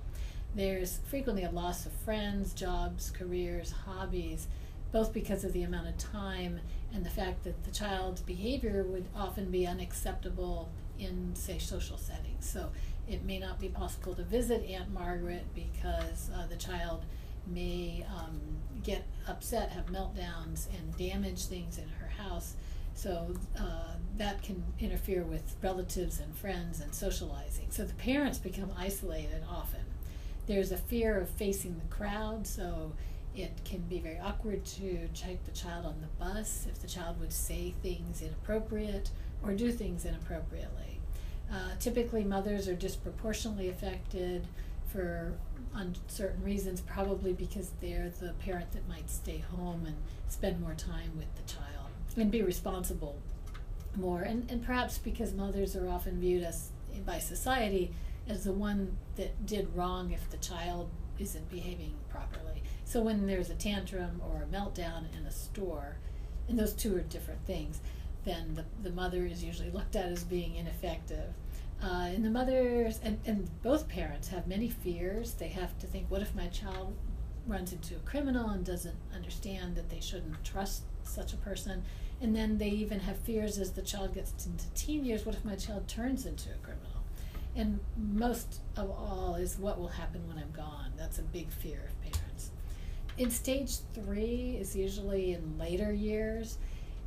There's frequently a loss of friends, jobs, careers, hobbies, both because of the amount of time and the fact that the child's behavior would often be unacceptable in, say, social settings. So it may not be possible to visit Aunt Margaret because the child may get upset, have meltdowns, and damage things in her house. So that can interfere with relatives and friends and socializing. So the parents become isolated often. There's a fear of facing the crowd, so it can be very awkward to take the child on the bus if the child would say things inappropriate or do things inappropriately. Typically, mothers are disproportionately affected for uncertain reasons, probably because they're the parent that might stay home and spend more time with the child and be responsible more, and perhaps because mothers are often viewed as by society as the one that did wrong if the child isn't behaving properly. So when there's a tantrum or a meltdown in a store, and those two are different things, then the mother is usually looked at as being ineffective. And the mothers and both parents have many fears. They have to think, what if my child runs into a criminal and doesn't understand that they shouldn't trust such a person? And then they even have fears as the child gets into teen years, what if my child turns into a criminal? And most of all is what will happen when I'm gone. That's a big fear of parents. In stage 3 is usually in later years,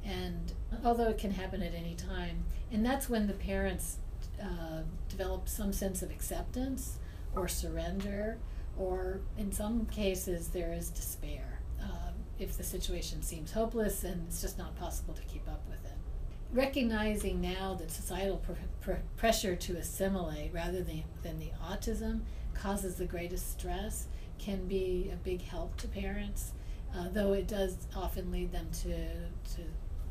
and although it can happen at any time, and that's when the parents develop some sense of acceptance or surrender, or in some cases there is despair if the situation seems hopeless and it's just not possible to keep up with it. Recognizing now that societal pressure to assimilate rather than the autism causes the greatest stress can be a big help to parents, though it does often lead them to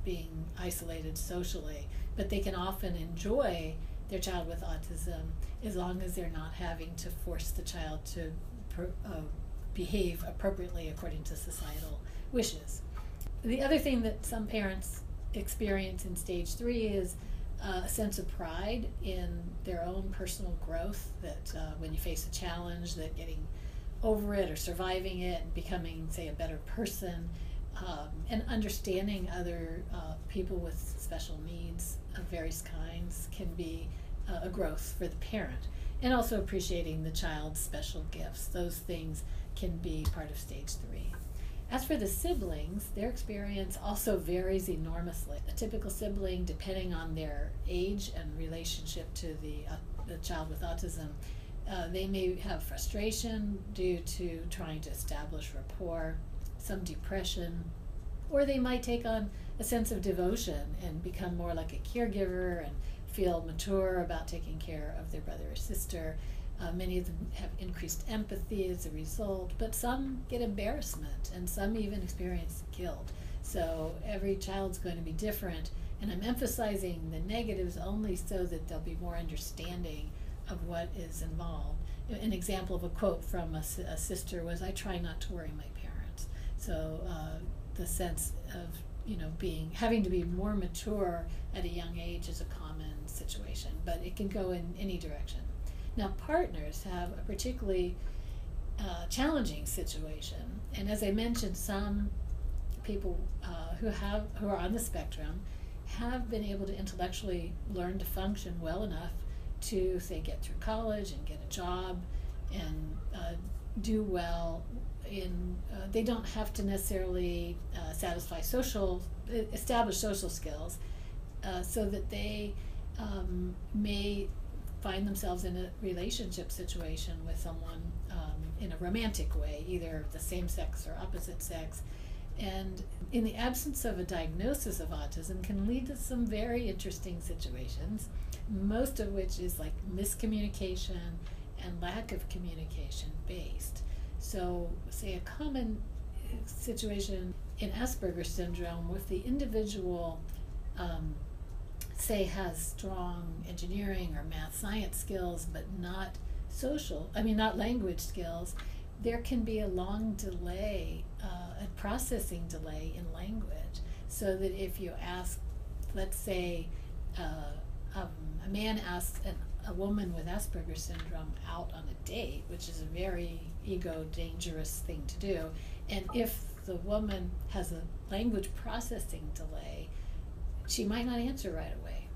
being isolated socially. But they can often enjoy their child with autism as long as they're not having to force the child to behave appropriately according to societal wishes. The other thing that some parents experience in stage 3 is a sense of pride in their own personal growth, that when you face a challenge, that getting over it or surviving it and becoming, say, a better person, and understanding other people with special needs of various kinds can be a growth for the parent, and also appreciating the child's special gifts. Those things can be part of stage 3. As for the siblings, their experience also varies enormously. A typical sibling, depending on their age and relationship to the child with autism, they may have frustration due to trying to establish rapport, some depression, or they might take on a sense of devotion and become more like a caregiver and feel mature about taking care of their brother or sister. Many of them have increased empathy as a result, but some get embarrassment and some even experience guilt. So every child's going to be different, and I'm emphasizing the negatives only so that there'll be more understanding of what is involved. An example of a quote from a sister was, "I try not to worry my parents." So the sense of having to be more mature at a young age is a common situation, but it can go in any direction. Now, partners have a particularly challenging situation, and as I mentioned, some people who are on the spectrum have been able to intellectually learn to function well enough to, say, get through college and get a job and do well in. They don't have to necessarily establish social skills, so that they may find themselves in a relationship situation with someone in a romantic way, either the same sex or opposite sex. And in the absence of a diagnosis of autism can lead to some very interesting situations, most of which is like miscommunication and lack of communication based. So, say a common situation in Asperger's syndrome, if the individual say has strong engineering or math science skills but not language skills, there can be a long delay, a processing delay in language, so that if you ask, let's say, a man asks a woman with Asperger's syndrome out on a date, which is a very dangerous thing to do, and if the woman has a language processing delay, she might not answer right away.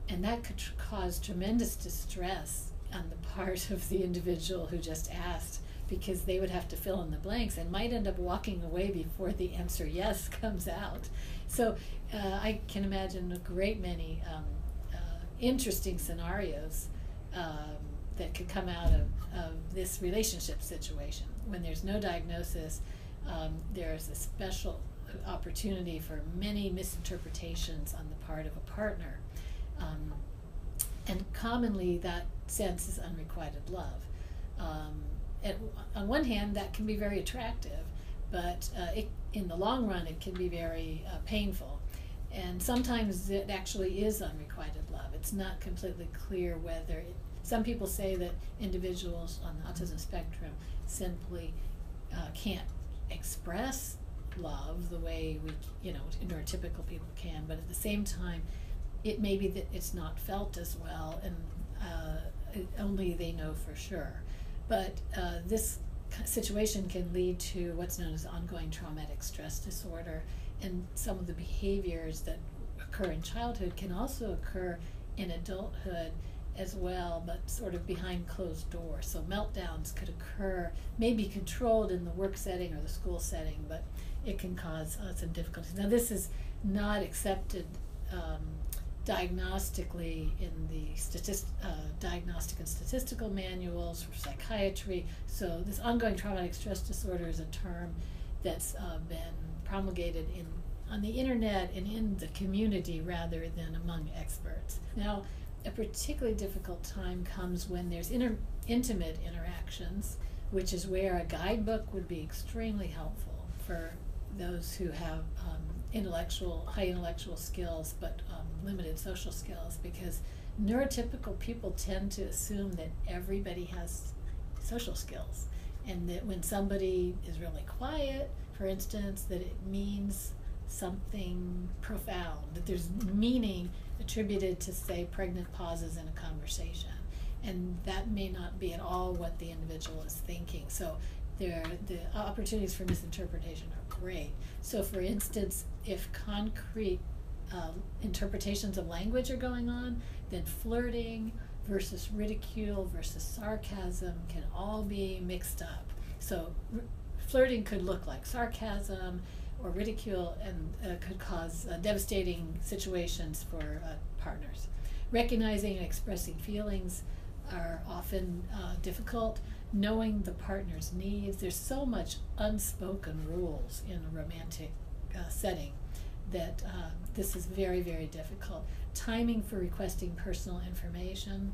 And that could cause tremendous distress on the part of the individual who just asked, because they would have to fill in the blanks and might end up walking away before the answer yes comes out. So I can imagine a great many interesting scenarios that could come out of this relationship situation. When there's no diagnosis, there's a special opportunity for many misinterpretations on the part of a partner. And commonly that sense is unrequited love. On one hand, that can be very attractive, but in the long run it can be very painful. And sometimes it actually is unrequited love. It's not completely clear whether some people say that individuals on the autism spectrum simply can't express love the way we, neurotypical people can, but at the same time, it may be that it's not felt as well, and only they know for sure. But this situation can lead to what's known as ongoing traumatic stress disorder, and some of the behaviors that occur in childhood can also occur in adulthood as well, but sort of behind closed doors. So meltdowns could occur, may be controlled in the work setting or the school setting, but it can cause some difficulties. Now, this is not accepted diagnostically in the diagnostic and statistical manuals for psychiatry. So this ongoing traumatic stress disorder is a term that's been promulgated on the internet and in the community rather than among experts. Now, a particularly difficult time comes when there's intimate interactions, which is where a guidebook would be extremely helpful for those who have high intellectual skills but limited social skills, because neurotypical people tend to assume that everybody has social skills, and that when somebody is really quiet, for instance, that it means something profound, that there's meaning attributed to, say, pregnant pauses in a conversation, and that may not be at all what the individual is thinking. So the opportunities for misinterpretation are great. So for instance, if concrete interpretations of language are going on, then flirting versus ridicule versus sarcasm can all be mixed up. So flirting could look like sarcasm or ridicule, and could cause devastating situations for partners. Recognizing and expressing feelings are often difficult. Knowing the partner's needs, there's so much unspoken rules in a romantic setting that this is very, very difficult. Timing for requesting personal information,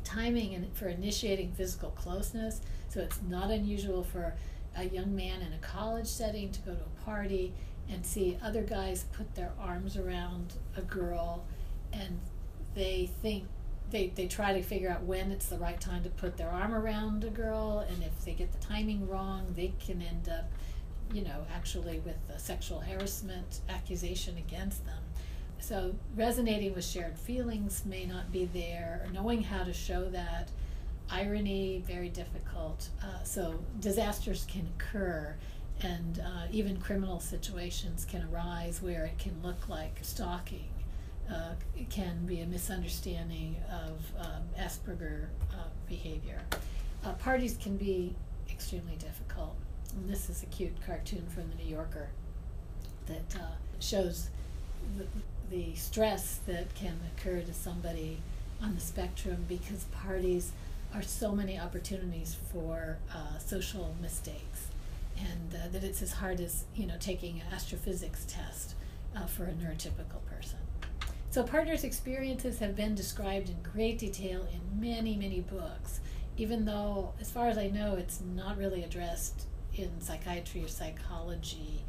timing for initiating physical closeness. So it's not unusual for a young man in a college setting to go to a party and see other guys put their arms around a girl, and they think they try to figure out when it's the right time to put their arm around a girl, and if they get the timing wrong, they can end up, actually with a sexual harassment accusation against them. So resonating with shared feelings may not be there, or knowing how to show that. Irony, very difficult. So disasters can occur, and even criminal situations can arise where it can look like stalking. It can be a misunderstanding of Asperger behavior. Parties can be extremely difficult. And this is a cute cartoon from the New Yorker that shows the stress that can occur to somebody on the spectrum, because parties are so many opportunities for social mistakes, and that it's as hard as taking an astrophysics test for a neurotypical person. So partners' experiences have been described in great detail in many, many books, even though, as far as I know, it's not really addressed in psychiatry or psychology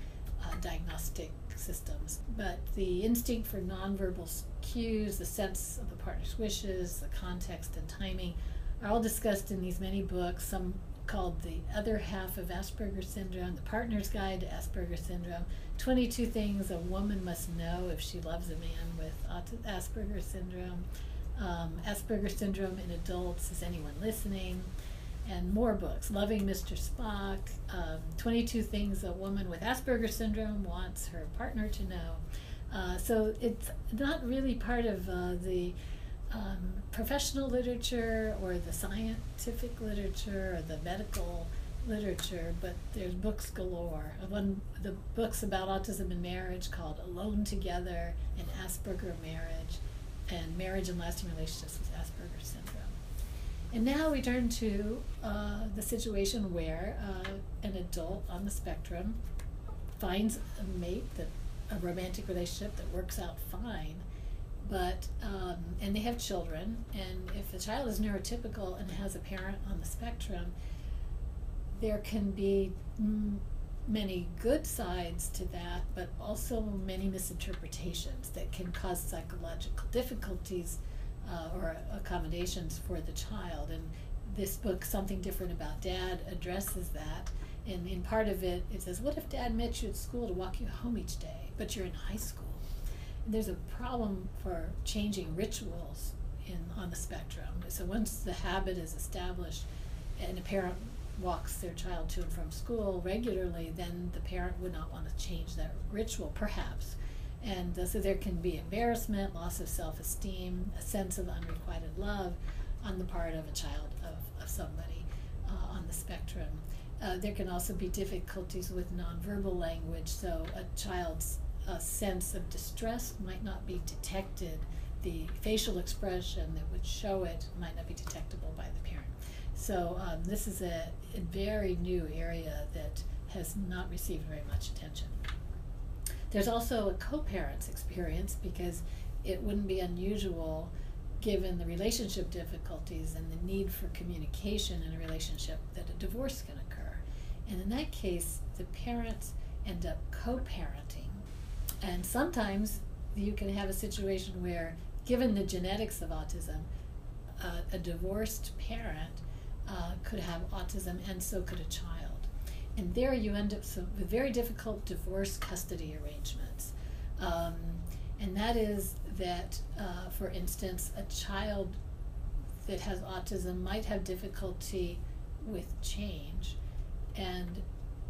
diagnostic systems. But the instinct for nonverbal cues, the sense of the partner's wishes, the context and timing are all discussed in these many books, some called The Other Half of Asperger's Syndrome, The Partner's Guide to Asperger's Syndrome, 22 Things a Woman Must Know If She Loves a Man with Asperger's Syndrome, Asperger's Syndrome in Adults, Is Anyone Listening? And more books, Loving Mr. Spock, 22 Things a Woman with Asperger's Syndrome Wants Her Partner to Know. So it's not really part of the professional literature or the scientific literature or the medical literature, but there's books galore. The books about autism and marriage called Alone Together and Asperger Marriage, and Marriage and Lasting Relationships with Asperger's Syndrome. And now we turn to the situation where an adult on the spectrum finds a mate, a romantic relationship that works out fine, but and they have children, and if the child is neurotypical and has a parent on the spectrum, there can be many good sides to that, but also many misinterpretations that can cause psychological difficulties or accommodations for the child. And this book, Something Different About Dad, addresses that. And in part of it, it says, what if Dad met you at school to walk you home each day, but you're in high school? And there's a problem for changing rituals on the spectrum. So once the habit is established and a parent walks their child to and from school regularly, then the parent would not want to change that ritual, perhaps. And so there can be embarrassment, loss of self-esteem, a sense of unrequited love on the part of a child of somebody on the spectrum. There can also be difficulties with nonverbal language, so a child's sense of distress might not be detected. The facial expression that would show it might not be detectable by the parent. So this is a very new area that has not received very much attention. There's also a co-parent's experience, because it wouldn't be unusual, given the relationship difficulties and the need for communication in a relationship, that a divorce can occur. And in that case, the parents end up co-parenting. And sometimes you can have a situation where, given the genetics of autism, a divorced parent could have autism, and so could a child. And there you end up with very difficult divorce custody arrangements. And that is that, for instance, a child that has autism might have difficulty with change, and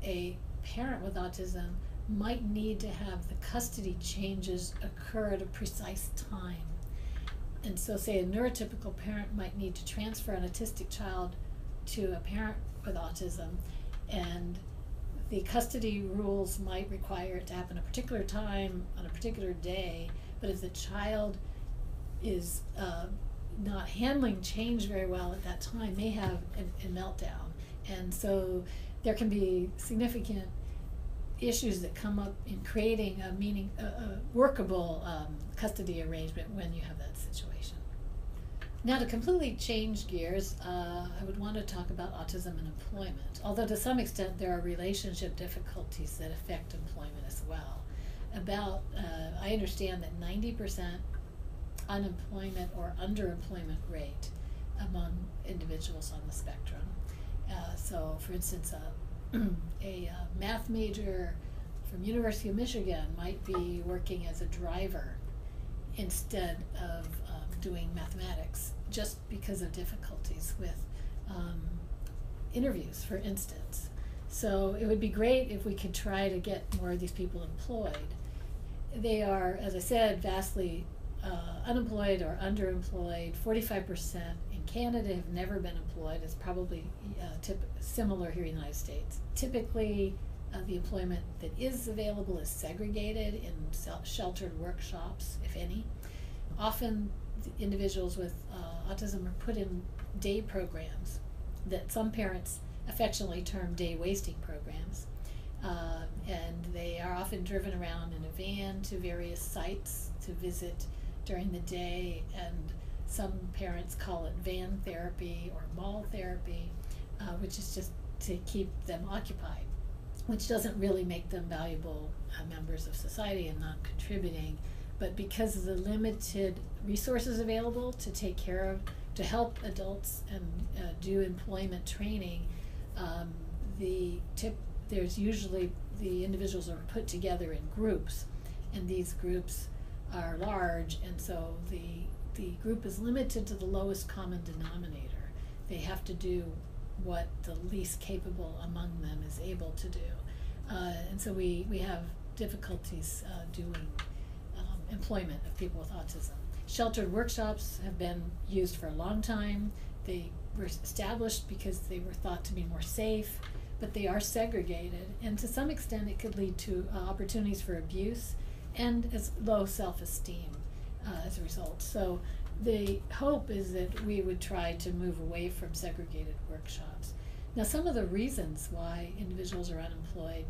a parent with autism might need to have the custody changes occur at a precise time. And so, say a neurotypical parent might need to transfer an autistic child to a parent with autism, and the custody rules might require it to happen at a particular time on a particular day, but if the child is not handling change very well at that time, may have a meltdown. And so there can be significant issues that come up in creating a workable custody arrangement when you have that situation. Now, to completely change gears, I would want to talk about autism and employment, although to some extent there are relationship difficulties that affect employment as well. I understand that 90% unemployment or underemployment rate among individuals on the spectrum. So, for instance, a math major from University of Michigan might be working as a driver instead of doing mathematics, just because of difficulties with interviews, for instance. So it would be great if we could try to get more of these people employed. They are, as I said, vastly unemployed or underemployed. 45% in Canada have never been employed. It's probably similar here in the United States. Typically, the employment that is available is segregated in sheltered workshops, if any. Often, the individuals with autism are put in day programs that some parents affectionately term day wasting programs. And they are often driven around in a van to various sites to visit during the day, and some parents call it van therapy or mall therapy, which is just to keep them occupied, which doesn't really make them valuable members of society and not contributing. But because of the limited resources available to take care of, to help adults and do employment training, There's usually the individuals are put together in groups, and these groups are large, and so the group is limited to the lowest common denominator. They have to do what the least capable among them is able to do. And so we have difficulties doing employment of people with autism. Sheltered workshops have been used for a long time. They were established because they were thought to be more safe, but they are segregated, and to some extent it could lead to opportunities for abuse and as low self-esteem as a result. So the hope is that we would try to move away from segregated workshops. Now, some of the reasons why individuals are unemployed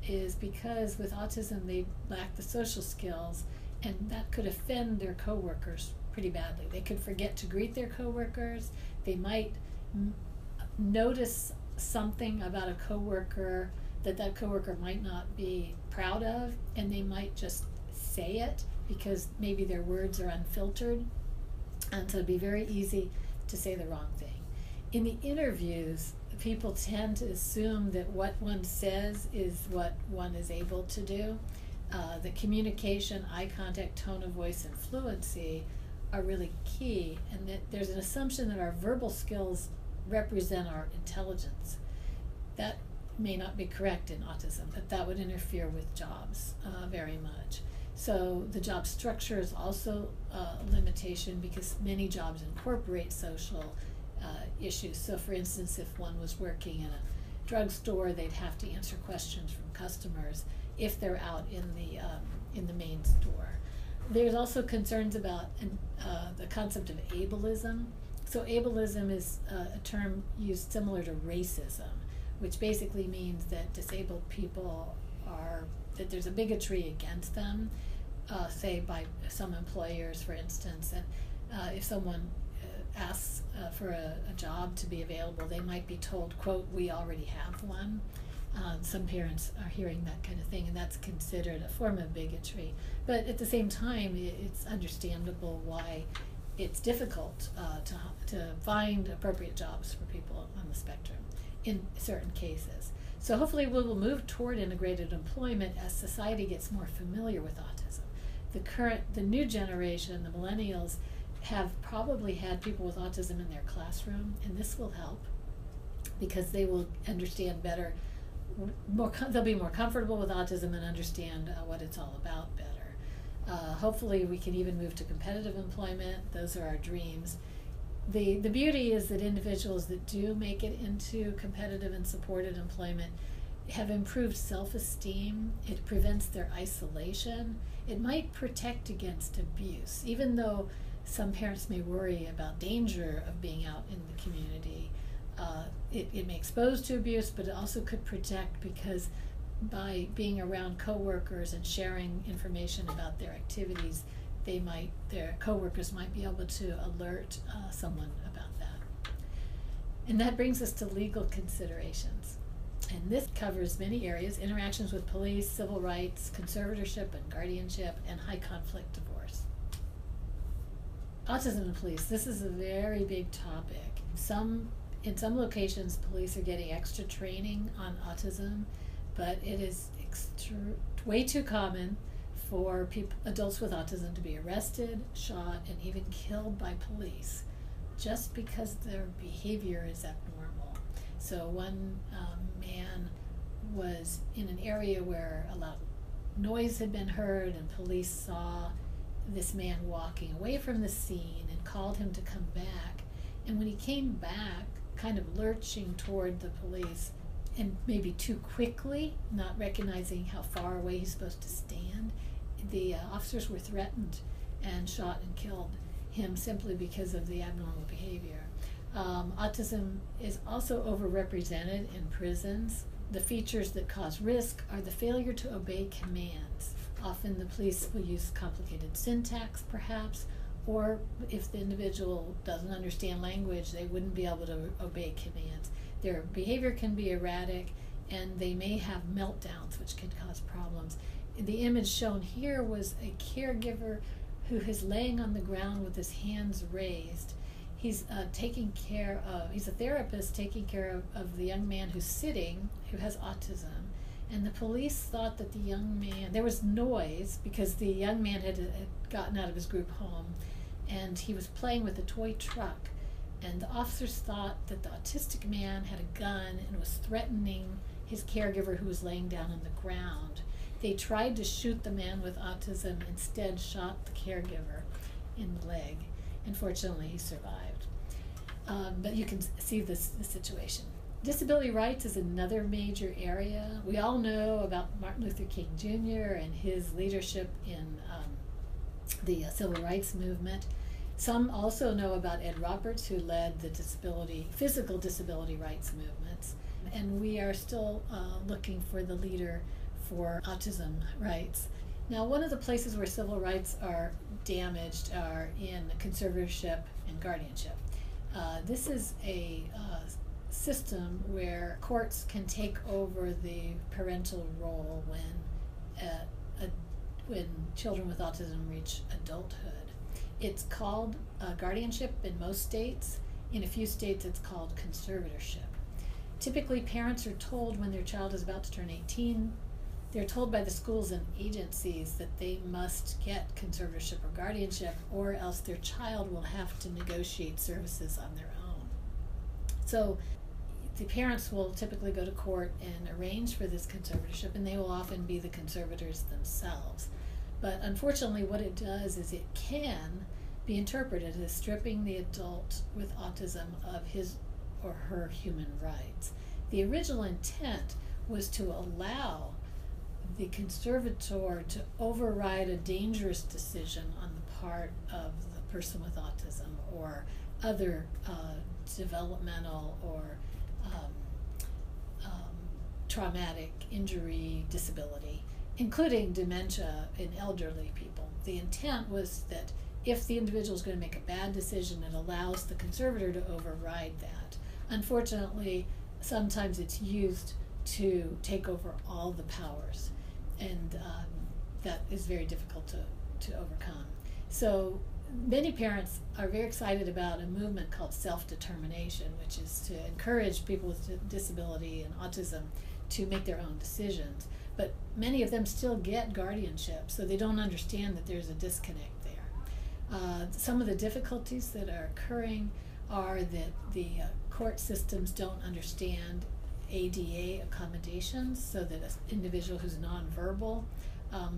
is because with autism they lack the social skills, and that could offend their coworkers pretty badly. They could forget to greet their coworkers. They might notice something about a coworker that coworker might not be proud of, and they might just say it because maybe their words are unfiltered, and so it'd be very easy to say the wrong thing. In the interviews, people tend to assume that what one says is what one is able to do. The communication, eye contact, tone of voice, and fluency are really key, and that there's an assumption that our verbal skills represent our intelligence. That may not be correct in autism, but that would interfere with jobs very much. So the job structure is also a limitation because many jobs incorporate social issues. So for instance, if one was working in a drugstore, they'd have to answer questions from customers if they're out in the main store. There's also concerns about the concept of ableism. So ableism is a term used similar to racism, which basically means that disabled people that there's a bigotry against them, say by some employers, for instance, and if someone asks for a job to be available, they might be told, quote, "we already have one." Some parents are hearing that kind of thing, and that's considered a form of bigotry. But at the same time, it's understandable why it's difficult to find appropriate jobs for people on the spectrum in certain cases. So hopefully we will move toward integrated employment as society gets more familiar with autism. The new generation, the millennials, have probably had people with autism in their classroom, and this will help because they will understand better, they'll be more comfortable with autism and understand what it's all about better. Hopefully we can even move to competitive employment. Those are our dreams. The beauty is that individuals that do make it into competitive and supported employment have improved self-esteem. It prevents their isolation. It might protect against abuse, even though some parents may worry about danger of being out in the community. It may expose to abuse, but it also could protect because by being around coworkers and sharing information about their activities, their coworkers might be able to alert someone about that. And that brings us to legal considerations. And this covers many areas: interactions with police, civil rights, conservatorship and guardianship, and high conflict divorce. Autism and police, this is a very big topic. In some locations, police are getting extra training on autism, but it is way too common for adults with autism to be arrested, shot, and even killed by police just because their behavior is abnormal. So one man was in an area where a loud noise had been heard, and police saw this man walking away from the scene and called him to come back. And when he came back, kind of lurching toward the police, and maybe too quickly, not recognizing how far away he's supposed to stand, the officers were threatened and shot and killed him simply because of the abnormal behavior. Autism is also overrepresented in prisons. The features that cause risk are the failure to obey commands. Often the police will use complicated syntax, perhaps, or if the individual doesn't understand language, they wouldn't be able to obey commands. Their behavior can be erratic, and they may have meltdowns, which can cause problems. The image shown here was a caregiver who is laying on the ground with his hands raised. he's he's a therapist taking care of the young man who's sitting, who has autism. And the police thought that the young man, there was noise because the young man had gotten out of his group home and he was playing with a toy truck. And the officers thought that the autistic man had a gun and was threatening his caregiver who was laying down on the ground. They tried to shoot the man with autism, instead shot the caregiver in the leg. Unfortunately, he survived. But you can see the situation. Disability rights is another major area. We all know about Martin Luther King Jr. and his leadership in the civil rights movement. Some also know about Ed Roberts, who led the physical disability rights movements. And we are still looking for the leader for autism rights. Now, one of the places where civil rights are damaged are in conservatorship and guardianship. This is a system where courts can take over the parental role when children with autism reach adulthood. It's called guardianship in most states. In a few states, it's called conservatorship. Typically, parents are told when their child is about to turn 18, they're told by the schools and agencies that they must get conservatorship or guardianship, or else their child will have to negotiate services on their own. So the parents will typically go to court and arrange for this conservatorship, and they will often be the conservators themselves. But unfortunately, what it does is it can be interpreted as stripping the adult with autism of his or her human rights. The original intent was to allow the conservator to override a dangerous decision on the part of the person with autism or other developmental or traumatic injury disability, including dementia in elderly people. The intent was that if the individual is going to make a bad decision, it allows the conservator to override that. Unfortunately, sometimes it's used to take over all the powers, and that is very difficult to overcome. So many parents are very excited about a movement called self-determination, which is to encourage people with disability and autism to make their own decisions. But many of them still get guardianship, so they don't understand that there's a disconnect there. Some of the difficulties that are occurring are that the court systems don't understand ADA accommodations, so that an individual who's nonverbal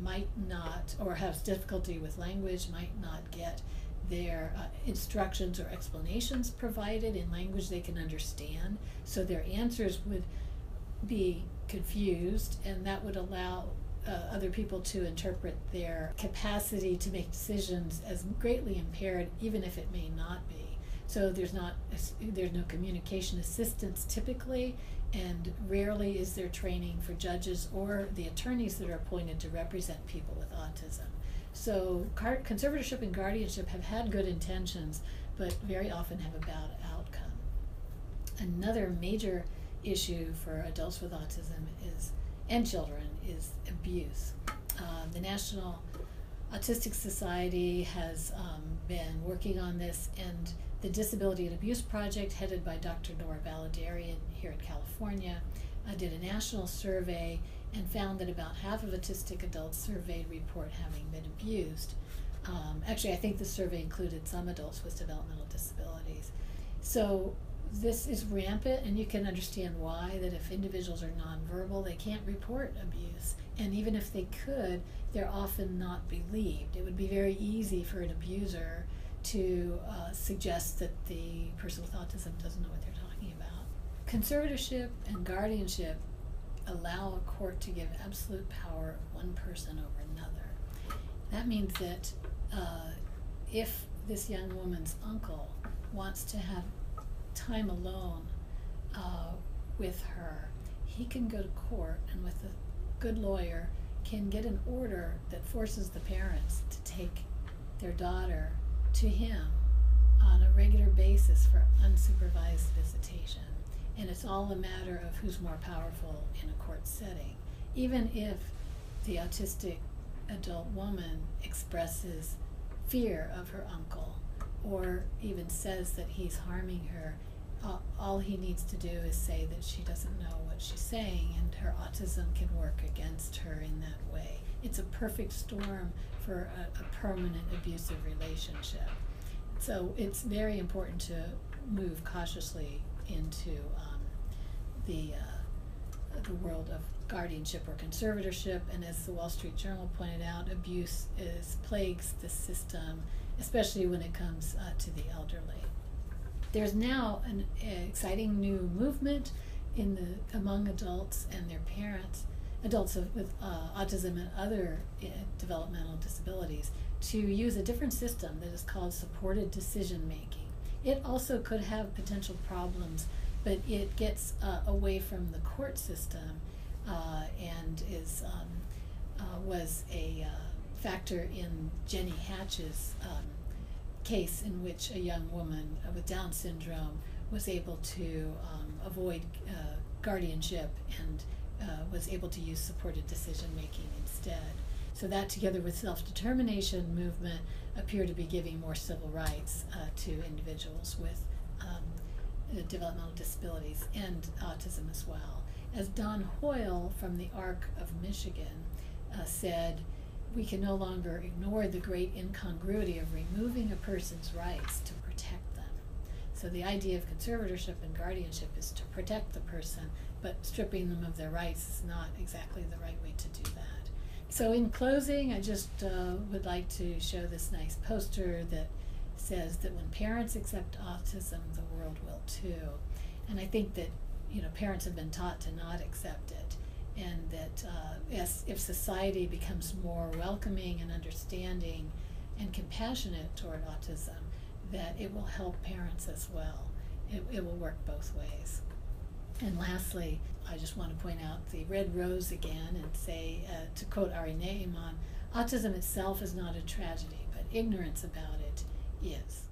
might not, or has difficulty with language, might not get their instructions or explanations provided in language they can understand, so their answers would be confused, and that would allow other people to interpret their capacity to make decisions as greatly impaired, even if it may not be. So there's no communication assistance typically, and rarely is there training for judges or the attorneys that are appointed to represent people with autism. So conservatorship and guardianship have had good intentions, but very often have a bad outcome. Another major issue for adults with autism and children is abuse. The National Autistic Society has been working on this, and the Disability and Abuse Project, headed by Dr. Nora Baladarian here in California, did a national survey and found that about half of autistic adults surveyed report having been abused. Actually, I think the survey included some adults with developmental disabilities. So this is rampant, and you can understand why, that if individuals are nonverbal, they can't report abuse. And even if they could, they're often not believed. It would be very easy for an abuser to suggest that the person with autism doesn't know what they're talking about. Conservatorship and guardianship allow a court to give absolute power of one person over another. That means that if this young woman's uncle wants to have time alone with her, he can go to court and with a good lawyer can get an order that forces the parents to take their daughter to him on a regular basis for unsupervised visitation. And it's all a matter of who's more powerful in a court setting. Even if the autistic adult woman expresses fear of her uncle or even says that he's harming her, all he needs to do is say that she doesn't know what she's saying, and her autism can work against her in that way. It's a perfect storm for a permanent abusive relationship. So it's very important to move cautiously into the world of guardianship or conservatorship, and as the Wall Street Journal pointed out, abuse plagues the system, especially when it comes to the elderly. There's now an exciting new movement among adults and their parents, adults with autism and other developmental disabilities, to use a different system that is called supported decision making. It also could have potential problems, but it gets away from the court system and was a factor in Jenny Hatch's case, in which a young woman with Down syndrome was able to avoid guardianship and was able to use supported decision making instead. So that, together with self-determination movement, appear to be giving more civil rights to individuals with developmental disabilities and autism as well. As Don Hoyle from the ARC of Michigan said, we can no longer ignore the great incongruity of removing a person's rights to protect them. So the idea of conservatorship and guardianship is to protect the person, but stripping them of their rights is not exactly the right way to do that. So in closing, I just would like to show this nice poster that says that when parents accept autism, the world will too. And I think that parents have been taught to not accept it, and that if society becomes more welcoming and understanding and compassionate toward autism, that it will help parents as well. It will work both ways. And lastly, I just want to point out the red rose again and say, to quote Ari Neiman, autism itself is not a tragedy, but ignorance about it is.